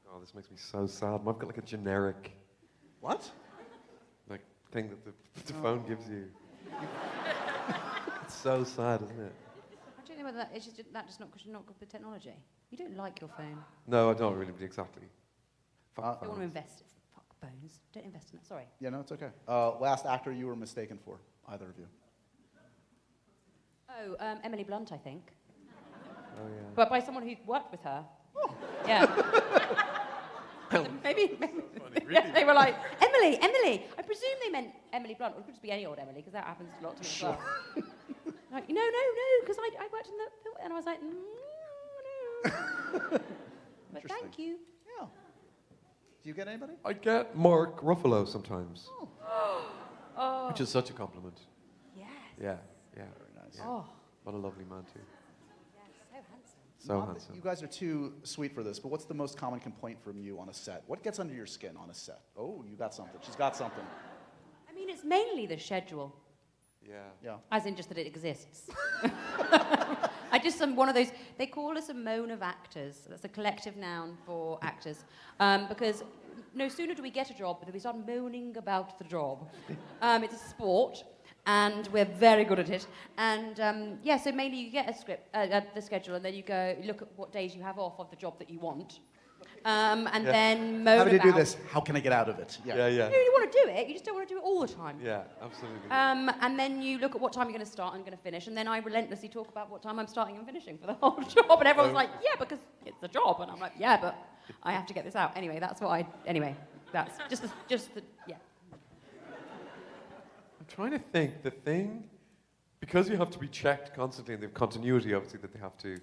Oh, this makes me so sad. I've got like a generic What? like thing that the phone gives you. It's so sad, isn't it? I don't know whether that is just not because you're not good with technology. You don't like your phone. No, I don't really, exactly. Fuck You don't want to phones. invest. Fuck bones. Don't invest in it. Sorry. Yeah, no, it's okay. Last actor you were mistaken for, either of you. Oh, Emily Blunt, I think. Oh yeah. But by someone who's worked with her. Yeah. maybe. Yeah, they were like, Emily. I presume they meant Emily Blunt, or it could just be any old Emily, because that happens a lot to me as well. Like, no, because I worked in the, and I was like, no. But thank you. Yeah. Do you get anybody? I get Mark Ruffalo sometimes, Oh. which is such a compliment. Yes. Yeah. Very nice. Yeah. Oh. What a lovely man too. Yes, so handsome. So Not that handsome. you guys are too sweet for this, but what's the most common complaint from you on a set? What gets under your skin on a set? Oh, you got something. She's got something. I mean, it's mainly the schedule, Yeah. Yeah. as in just that it exists. I just am one of those, they call us a moan of actors. That's a collective noun for actors. Because no sooner do we get a job than we start moaning about the job. It's a sport, and we're very good at it. And yeah, so mainly you get a script, the schedule, and then you go look at what days you have off of the job that you want. And then moan How about... did you do this? How can I get out of it? Yeah. Yeah. You want to do it, you just don't want to do it all the time. Yeah. Absolutely. And then you look at what time you're going to start and going to finish, and then I relentlessly talk about what time I'm starting and finishing for the whole job, and everyone's like, yeah, because it's a job, and I'm like, yeah, but I have to get this out. Anyway, that's yeah. I'm trying to think. The thing, because you have to be checked constantly, and the continuity, obviously, that they have to.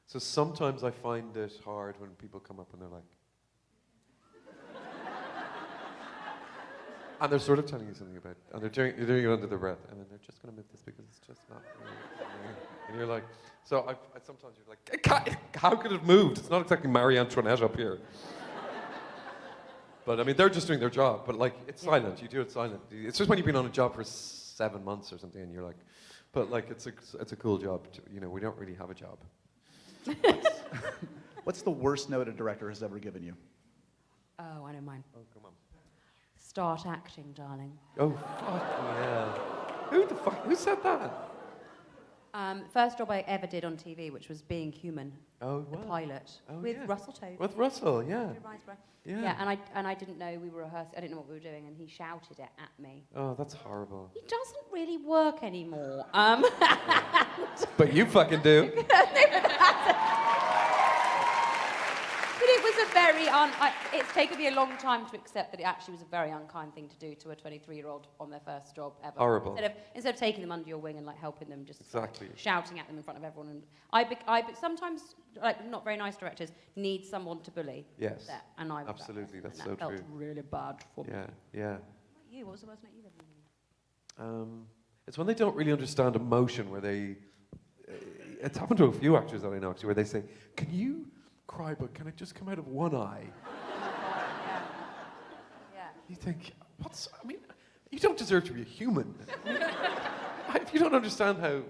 So sometimes I find it hard when people come up and they're like, and they're sort of telling you something about, and they're doing it under their breath, and then they're just going to move this because it's just not. And you're like, so I sometimes you're like, how could it have moved? It's not exactly Marie Antoinette up here. But I mean, they're just doing their job. But like, it's silent. You do it silent. It's just when you've been on a job for 7 months or something, and you're like, But like, it's a cool job. You know, we don't really have a job. What's the worst note a director has ever given you? Oh, I know mine. Oh, come on. Start acting, darling. Oh, fuck yeah. Who the fuck? Who said that? First job I ever did on TV, which was Being Human, Oh, the wow. pilot, Oh, with yeah. Russell Tovey. With Russell, yeah. Peter Riseborough. Yeah. Yeah, and I didn't know we were rehearsing. I didn't know what we were doing, and he shouted it at me. Oh, that's horrible. He doesn't really work anymore. But you fucking do. But it was a very it's taken me a long time to accept that it actually was a very unkind thing to do to a 23-year-old on their first job ever. Horrible. Instead of taking them under your wing and like helping them, just Exactly. shouting at them in front of everyone. And but sometimes like not very nice directors need someone to bully. Yes. That, and I was Absolutely, that that's person, and so that true. felt really bad for me. Yeah, yeah. You, what was the worst night you've ever been? It's when they don't really understand emotion, where they... it's happened to a few actors that I know, actually, where they say, can you cry, but can it just come out of one eye? Yeah. You think, I mean, you don't deserve to be a human. If you don't understand how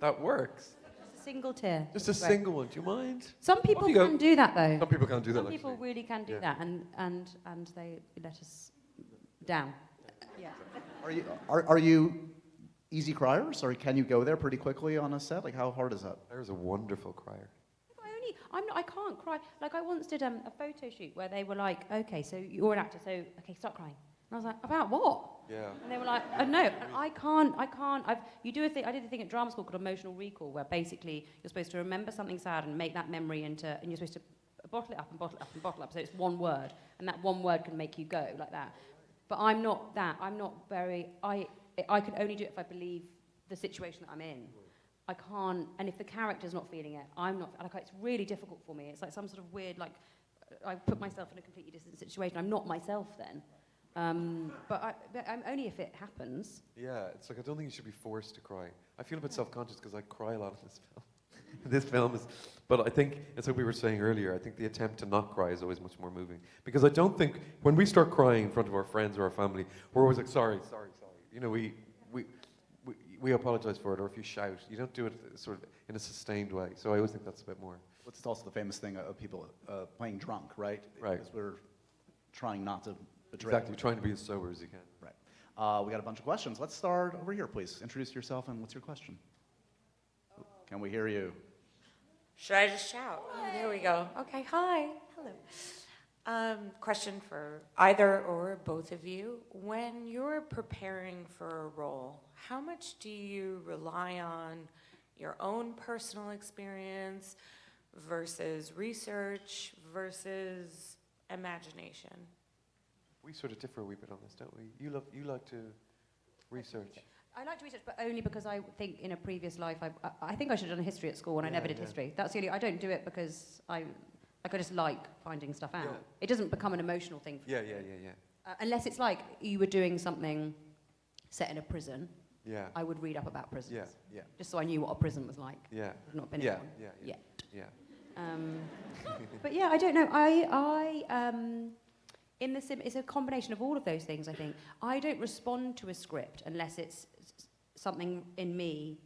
that works, Just a single tear. just a Right. single one, do you mind? Some people Off you go. can do that though. Some people can't do that, Some people actually. really can do Yeah. that, and they let us down. Yeah. Are you easy criers, or can you go there pretty quickly on a set? Like, how hard is that? There's a wonderful crier. I can't cry. Like I once did a photo shoot where they were like, okay, so you're an actor, so okay, start crying. And I was like, about what? Yeah. And they were like, no, and I can't. I did a thing at drama school called emotional recall, where basically you're supposed to remember something sad and make that memory and you're supposed to bottle it up and bottle it up and bottle it up, so it's one word, and that one word can make you go like that. But I'm not that. I'm not very. I can only do it if I believe the situation that I'm in. I can't, and if the character's not feeling it, I'm not. Like, it's really difficult for me. It's like some sort of weird, like, I put myself in a completely different situation. I'm not myself then. But I'm only if it happens. Yeah, it's like, I don't think you should be forced to cry. I feel a bit self-conscious because I cry a lot in this film. This film is, but I think, it's like we were saying earlier, I think the attempt to not cry is always much more moving. Because I don't think, when we start crying in front of our friends or our family, we're always like, sorry. You know, we apologize for it, or if you shout, you don't do it sort of in a sustained way. So I always think that's a bit more. It's also the famous thing of people playing drunk, right? Right. Because we're trying not to betray. Exactly, you're trying to be as sober as you can. Right. We got a bunch of questions. Let's start over here, please. Introduce yourself and what's your question? Can we hear you? Should I just shout? Oh, there we go. Okay, hi. Hello. Question for either or both of you. When you're preparing for a role, how much do you rely on your own personal experience versus research versus imagination? We sort of differ a wee bit on this, don't we? You like to research. I like to research, but only because I think in a previous life, I think I should have done history at school, and I never did history. That's the only. I don't do it because I just like finding stuff out. Yeah. It doesn't become an emotional thing for me. Yeah. Unless it's like you were doing something set in a prison, Yeah. I would read up about prisons. Yeah. Just so I knew what a prison was like. Yeah. I've not been Yeah. in one Yeah. yet. Yeah. But yeah, I don't know. It's a combination of all of those things, I think. I don't respond to a script unless it's something in me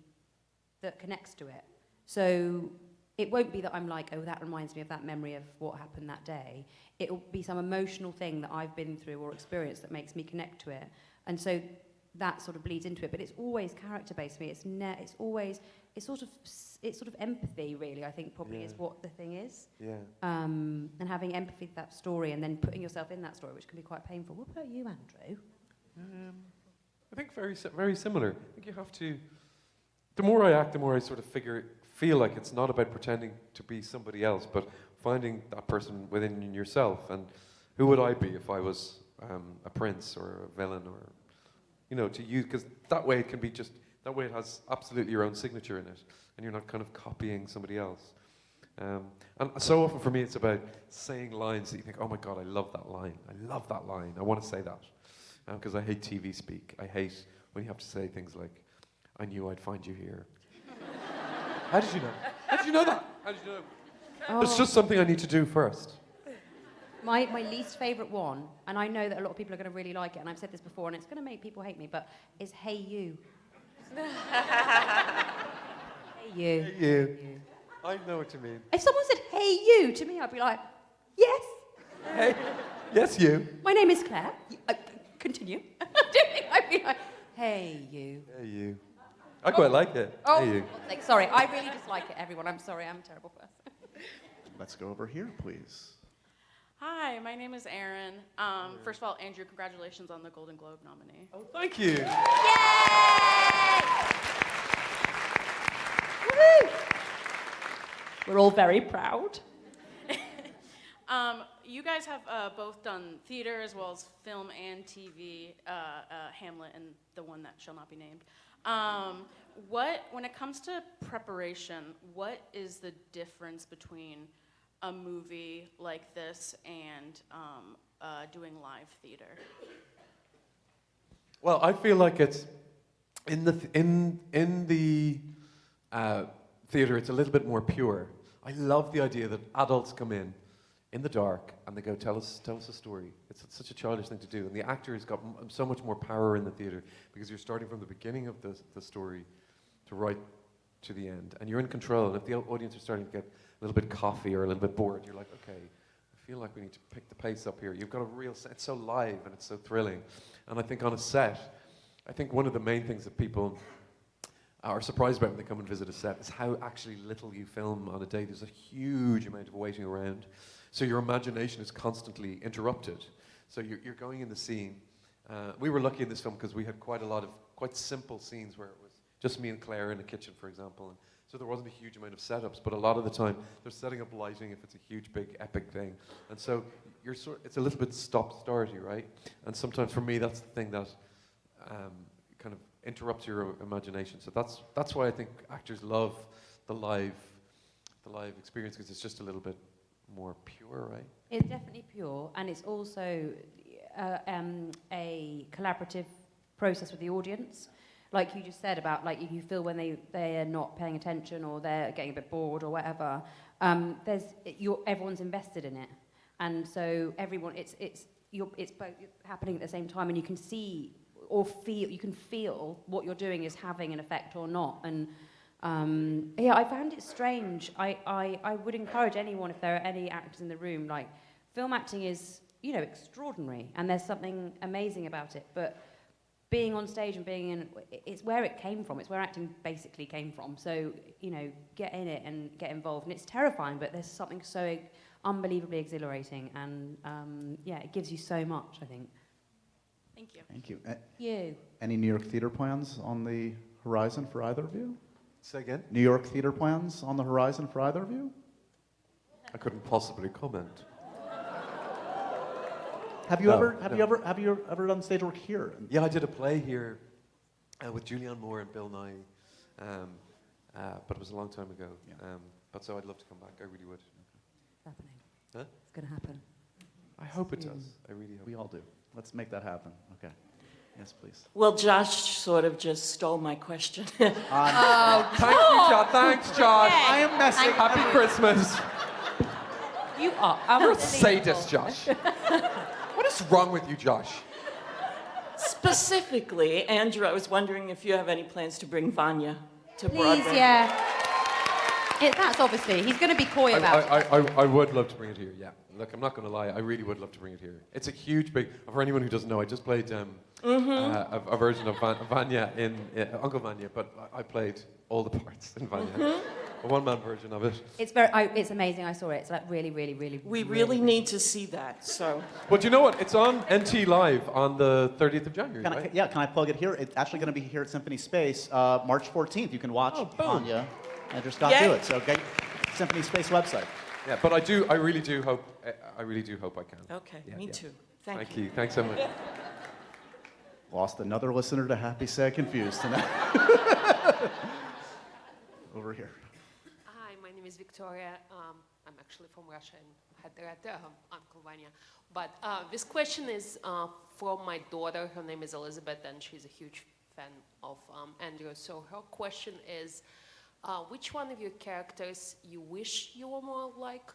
that connects to it. So it won't be that I'm like, oh, that reminds me of that memory of what happened that day. It'll be some emotional thing that I've been through or experienced that makes me connect to it. And so that sort of bleeds into it. But it's always character-based for me. It's sort of empathy, really, I think probably is what the thing is. Yeah. And having empathy for that story and then putting yourself in that story, which can be quite painful. What about you, Andrew? I think very similar. I think you have to. The more I act, the more I sort of feel like it's not about pretending to be somebody else, but finding that person within yourself. And who would I be if I was a prince or a villain, or to you? Because that way it can be just that way. It has absolutely your own signature in it, and you're not kind of copying somebody else. And so often for me, it's about saying lines that you think, oh my God, I love that line. I want to say that. Because I hate TV speak. I hate when you have to say things like, I knew I'd find you here. How did you know? How did you know that? How did you know? It's just something I need to do first. My least favourite one, and I know that a lot of people are going to really like it, and I've said this before, and it's going to make people hate me, but is Hey You. Hey, you. Hey, you. I know what you mean. If someone said, hey, you, to me, I'd be like, yes. Hey, yes, you. My name is Claire. Continue. I'd be like, hey, you. Hey, you. I quite like it. Oh, Hey, you. like, sorry, I really dislike it, everyone. I'm sorry, I'm a terrible person. Let's go over here, please. Hi, my name is Erin. First of all, Andrew, congratulations on the Golden Globe nominee. Oh, thank you. Woo! We're all very proud. You guys have both done theater as well as film and TV, Hamlet and the one that shall not be named. When it comes to preparation, what is the difference between a movie like this and doing live theater? Well, I feel like it's in the theater. It's a little bit more pure. I love the idea that adults come in the dark and they go, tell us a story. It's such a childish thing to do, and the actor has got so much more power in the theater because you're starting from the beginning of the story to right to the end, and you're in control. And if the audience are starting to get a little bit coffee or a little bit bored, you're like, okay, I feel like we need to pick the pace up here. You've got a real sense. It's so live and it's so thrilling. And I think on a set, I think one of the main things that people are surprised about when they come and visit a set is how actually little you film on a day. There's a huge amount of waiting around. So your imagination is constantly interrupted. So you're going in the scene. We were lucky in this film because we had quite a lot of quite simple scenes where it was just me and Claire in the kitchen, for example. And so there wasn't a huge amount of setups, but a lot of the time they're setting up lighting if it's a huge, big, epic thing. And so it's a little bit stop-starty, right? And sometimes for me, that's the thing that kind of interrupts your imagination. So that's why I think actors love the live experience, because it's just a little bit more pure, right? It's definitely pure, and it's also a collaborative process with the audience. Like you just said about, like, you feel when they are not paying attention or they're getting a bit bored or whatever. Everyone's invested in it, and so everyone it's both happening at the same time, and you can see or feel what you're doing is having an effect or not. And I found it strange. I would encourage anyone, if there are any actors in the room, like, film acting is, extraordinary, and there's something amazing about it, but being on stage and it's where it came from. It's where acting basically came from. So, get in it and get involved. And it's terrifying, but there's something so unbelievably exhilarating, and it gives you so much, I think. Thank you. Thank you. You. Any New York theater plans on the horizon for either of you? Say again? New York theater plans on the horizon for either of you? I couldn't possibly comment. Have you ever done stage work here? Yeah, I did a play here with Julianne Moore and Bill Nye, but it was a long time ago. Yeah. But so I'd love to come back. I really would. It's happening. Huh? It's going to happen. I hope it does. I really hope. We all do. Let's make that happen. Okay. Yes, please. Well, Josh sort of just stole my question. Thank you, Josh. Thanks, Josh. I am messing. Happy Christmas. You are You're a sadist, Josh. What is wrong with you, Josh? Specifically, Andrew, I was wondering if you have any plans to bring Vanya to Please, Broadway. yeah. That's obviously, he's going to be coy about it. I would love to bring it here, yeah. Look, I'm not going to lie, I really would love to bring it here. It's a huge, big, for anyone who doesn't know, I just played a version of Vanya in Uncle Vanya, but I played all the parts in Vanya. A one-man version of it. It's amazing. I saw it. It's like really, really, really. We really need to see that. So. But you know what? It's on NT Live on the 30th of January. Right? Can I plug it here? It's actually going to be here at Symphony Space March 14th. You can watch Vanya and just got to it. So get Symphony Space website. Yeah, but I really do hope I can. Okay, yeah, me yeah. too. Thank you. Thanks so much. Lost another listener to Happy, Sad, Confused tonight. Over here. Hi, my name is Victoria. I'm actually from Russia and had read Uncle Vanya. But this question is from my daughter. Her name is Elizabeth, and she's a huge fan of Andrew. So her question is, which one of your characters you wish you were more like?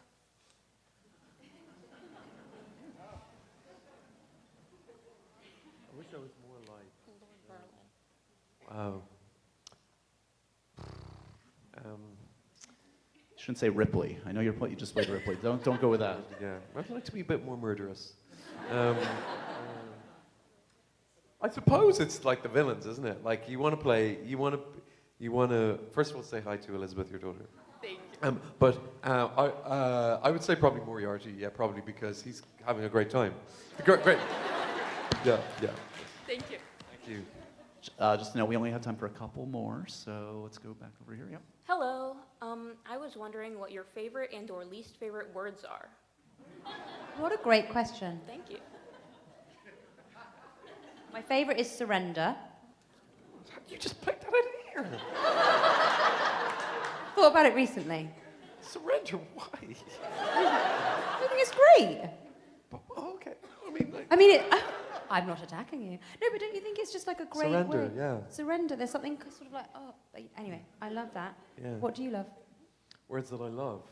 I wish I was more like. Wow. Shouldn't say Ripley. I know you just played Ripley. Don't go with that. Yeah, I'd like to be a bit more murderous. I suppose it's like the villains, isn't it? Like you want to play, you want to. First of all, say hi to Elizabeth, your daughter. Thank you. But I would say probably Moriarty. Yeah, probably because he's having a great time. Great. Yeah. Thank you. Thank you. Just to know, we only have time for a couple more, so let's go back over here. Yep. Hello. I was wondering what your favorite and or least favorite words are. What a great question. Thank you. My favourite is surrender. You just picked that out of the air. Thought about it recently. Surrender? Why? I think it's great. Okay. I mean, like. I'm not attacking you. No, but don't you think it's just like a great Surrender, word? yeah. Surrender. There's something sort of like, anyway, I love that. Yeah. What do you love? Words that I love.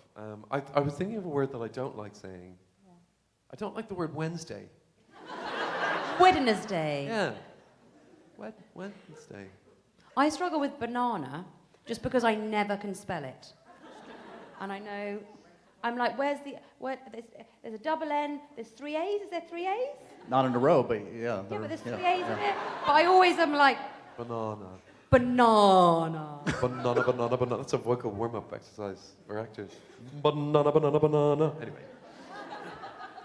I was thinking of a word that I don't like saying. Yeah. I don't like the word Wednesday. Wednesday. Yeah. Wednesday. I struggle with banana just because I never can spell it. And I know, I'm like, there's a double N, there's 3 A's, is there 3 A's? Not in a row, but yeah. Yeah, but there's 3 A's in it. But I always am like, Banana. banana. Banana. That's a vocal warm-up exercise for actors. Banana. Anyway.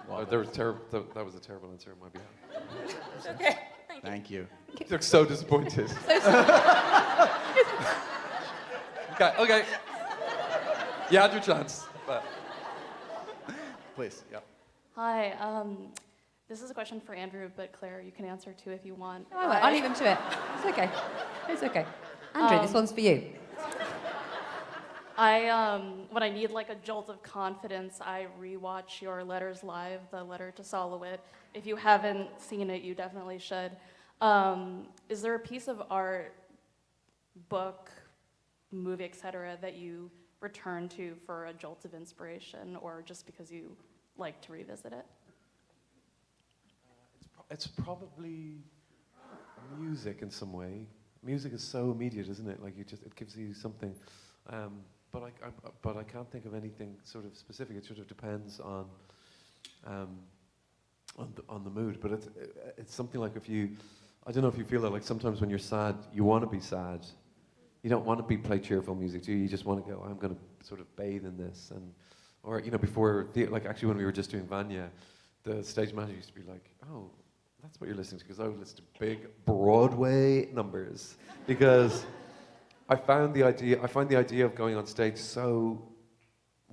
Wow, that was a terrible answer on my behalf. It's okay. Thank you. You look so disappointed. Okay. You had your chance, but... Please, yeah. Hi, this is a question for Andrew, but Claire, you can answer too if you want. No, I won't. I'll leave him to it. It's okay. Andrew, this one's for you. When I need like a jolt of confidence, I rewatch your Letters Live, the letter to Solowit. If you haven't seen it, you definitely should. Is there a piece of art, book, movie, etc., that you return to for a jolt of inspiration, or just because you like to revisit it? It's probably music in some way. Music is so immediate, isn't it? Like it gives you something. But I can't think of anything sort of specific. It sort of depends on the mood. But it's something like I don't know if you feel that, like sometimes when you're sad, you want to be sad. You don't want to play cheerful music, do you? You just want to go, I'm going to sort of bathe in this. Or before, like actually when we were just doing Vanya, the stage manager used to be like, oh, that's what you're listening to, because I would listen to big Broadway numbers. Because I find the idea of going on stage so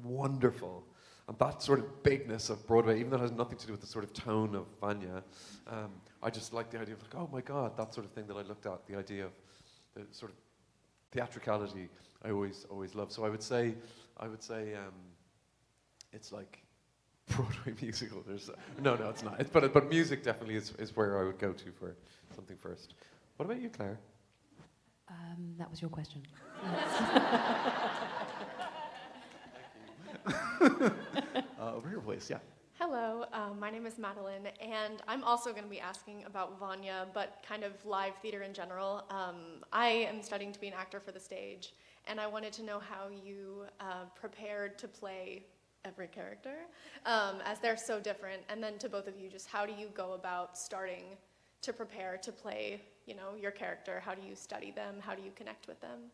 wonderful. And that sort of bigness of Broadway, even though it has nothing to do with the sort of tone of Vanya, I just like the idea of like, oh my God, that sort of thing that I looked at, the idea of the sort of theatricality I always love. So I would say it's like Broadway musical. No, it's not. But music definitely is where I would go to for something first. What about you, Claire? That was your question. Over here, please. Yeah. Hello, my name is Madeline, and I'm also going to be asking about Vanya, but kind of live theater in general. I am studying to be an actor for the stage, and I wanted to know how you prepared to play every character, as they're so different. And then to both of you, just how do you go about starting to prepare to play, your character? How do you study them? How do you connect with them?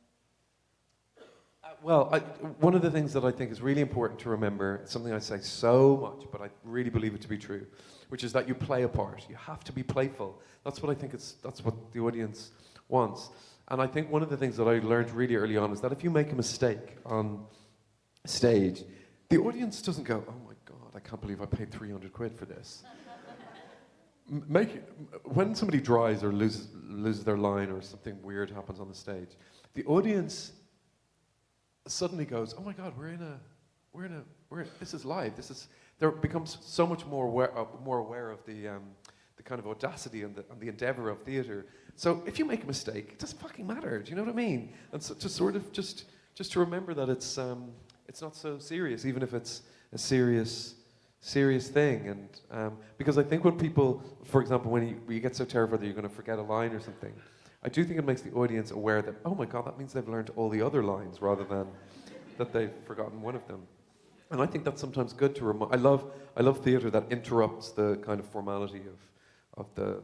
Well, one of the things that I think is really important to remember, something I say so much, but I really believe it to be true, which is that you play a part. You have to be playful. That's what I think that's what the audience wants. And I think one of the things that I learned really early on is that if you make a mistake on stage, the audience doesn't go, oh my God, I can't believe I paid 300 quid for this. When somebody dries or loses their line or something weird happens on the stage, the audience suddenly goes, oh my God, this is live. There becomes so much more aware of the kind of audacity and the endeavor of theater. So if you make a mistake, it doesn't fucking matter. Do you know what I mean? And so to sort of just to remember that it's not so serious, even if it's a serious thing. And because I think when people, for example, when you get so terrified that you're going to forget a line or something, I do think it makes the audience aware that, oh my God, that means they've learned all the other lines rather than that they've forgotten one of them. And I think that's sometimes good to remind. I love theatre that interrupts the kind of formality of the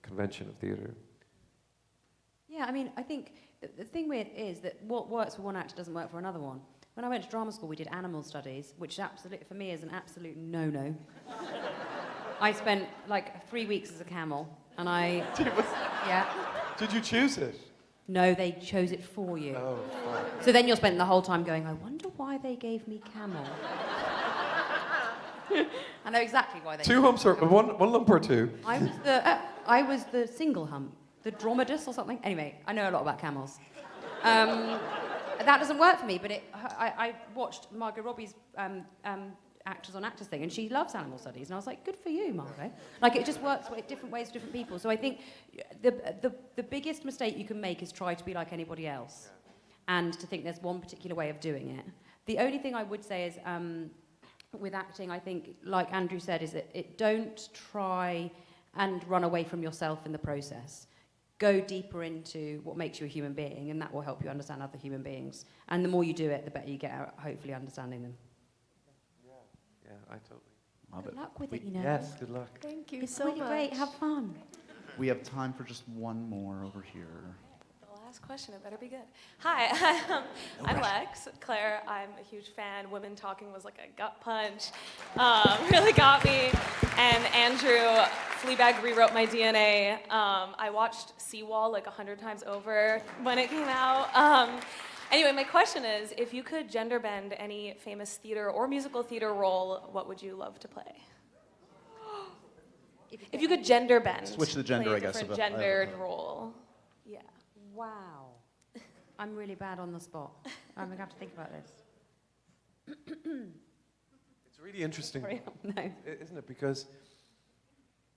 convention of theatre. Yeah, I mean, I think the thing with it is that what works for one actor doesn't work for another one. When I went to drama school, we did animal studies, which absolutely, for me, is an absolute no-no. I spent like 3 weeks as a camel, and yeah. Did you choose it? No, they chose it for you. Oh, fine. So then you're spending the whole time going, I wonder why they gave me camel. I know exactly why they. 2 humps or one lump or 2? I was the single hump, the dromedaus or something. Anyway, I know a lot about camels. That doesn't work for me, but I watched Margot Robbie's Actors on Actors thing, and she loves animal studies, and I was like, good for you, Margot. Like, it just works different ways for different people. So I think the biggest mistake you can make is try to be like anybody else, and to think there's one particular way of doing it. The only thing I would say is, with acting, I think, like Andrew said, is that don't try and run away from yourself in the process. Go deeper into what makes you a human being, and that will help you understand other human beings. And the more you do it, the better you get at hopefully understanding them. Yeah, I totally love it. Good luck with it, you know. Yes, good luck. Thank you It's so really much. great. Have fun. We have time for just one more over here. The last question, it better be good. Hi, I'm Lex. Claire, I'm a huge fan. Women talking was like a gut punch. Really got me. And Andrew, Fleabag rewrote my DNA. I watched Seawall like 100 times over when it came out. Anyway, my question is, if you could gender bend any famous theater or musical theater role, what would you love to play? If you could gender bend. Switch the gender, play I a guess, different of it. gendered role. Yeah. Wow. I'm really bad on the spot. I'm going to have to think about this. It's really interesting, Sorry, no. isn't it? Because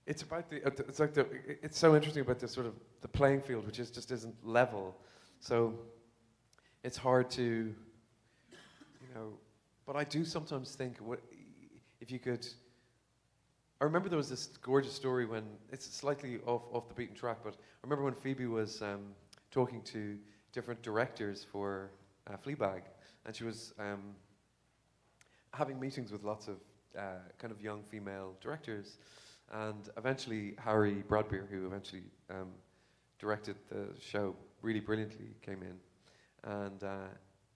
it's about it's so interesting about the sort of the playing field, which just isn't level. So it's hard to, but I do sometimes think, what if you could. I remember there was this gorgeous story when it's slightly off the beaten track, but I remember when Phoebe was talking to different directors for Fleabag, and she was having meetings with lots of kind of young female directors, and eventually Harry Bradbeer, who eventually directed the show really brilliantly, came in, and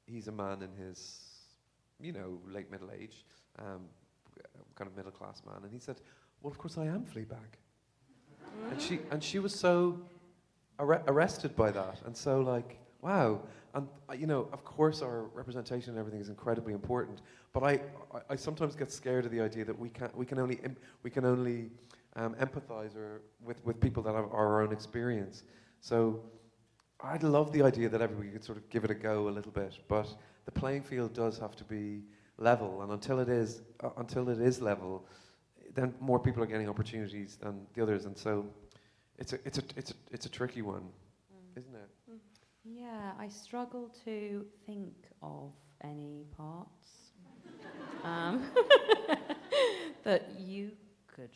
he's a man in his, late middle age, kind of middle class man, and he said, "Well, of course I am Fleabag," and she was so arrested by that, and so like, wow. And of course our representation and everything is incredibly important, but I sometimes get scared of the idea that we can only empathize with people that have our own experience. So I'd love the idea that everybody could sort of give it a go a little bit, but the playing field does have to be level, and until it is level, then more people are getting opportunities than the others, and so it's a tricky one, isn't it? Yeah, I struggle to think of any parts that you could.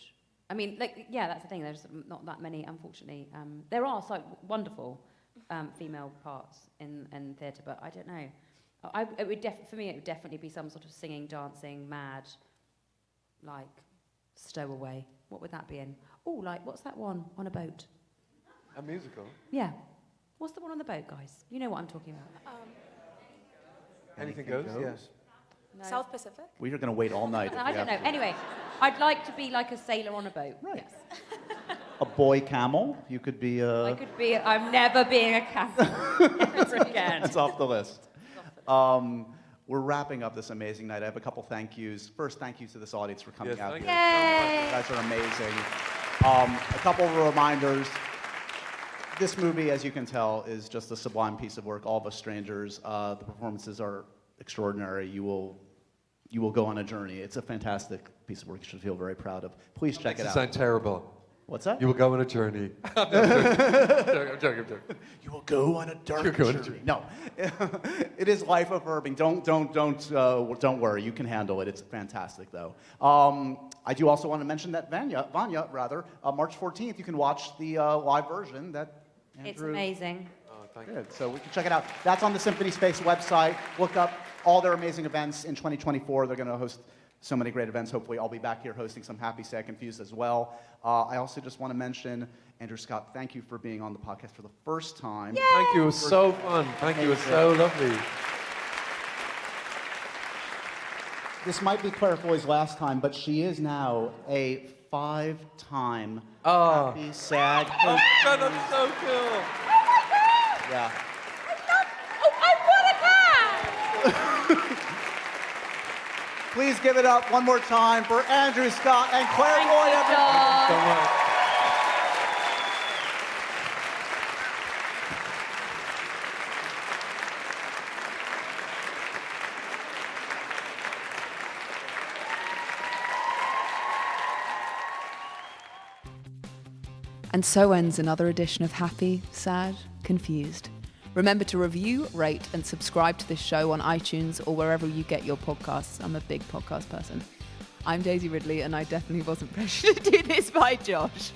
I mean, that's the thing. There's not that many, unfortunately. There are wonderful female parts in theatre, but I don't know. For me, it would definitely be some sort of singing, dancing, mad, like stowaway. What would that be in? Oh, what's that one on a boat? A musical? Yeah. What's the one on the boat, guys? You know what I'm talking about. Anything goes? Yes. No. South Pacific? We are going to wait all night. I don't know. Anyway, I'd like to be like a sailor on a boat. Right. Yes. A boy camel. You could be I could be. I'm never being a camel ever again. That's off the list. We're wrapping up this amazing night. I have a couple thank yous. First, thank you to this audience for coming out here. Yay! You guys are amazing. A couple of reminders. This movie, as you can tell, is just a sublime piece of work. All of Us Strangers. The performances are extraordinary. You will go on a journey. It's a fantastic piece of work. You should feel very proud of. Please check it out. Sound terrible. What's that? You will go on a journey. I'm joking. You will go on a dark journey. No, it is life affirming. Don't worry. You can handle it. It's fantastic, though. I do also want to mention that Vanya, March 14th, you can watch the live version that Andrew. It's amazing. Thank you. Good. So we can check it out. That's on the Symphony Space website. Look up all their amazing events in 2024. They're going to host so many great events. Hopefully, I'll be back here hosting some Happy, Sad, Confused as well. I also just want to mention, Andrew Scott, thank you for being on the podcast for the first time. Yay! Thank you. It was so fun. Thank you. It was so lovely. This might be Claire Foy's last time, but she is now a 5-time Happy, Sad, Oh, Confused. God, that's so cool. Yeah. Please give it up one more time for Andrew Scott and Claire Foy, everyone. Thank you so much. And so ends another edition of Happy, Sad, Confused. Remember to review, rate, and subscribe to this show on iTunes or wherever you get your podcasts. I'm a big podcast person. I'm Daisy Ridley, and I definitely wasn't pressured to do this by Josh.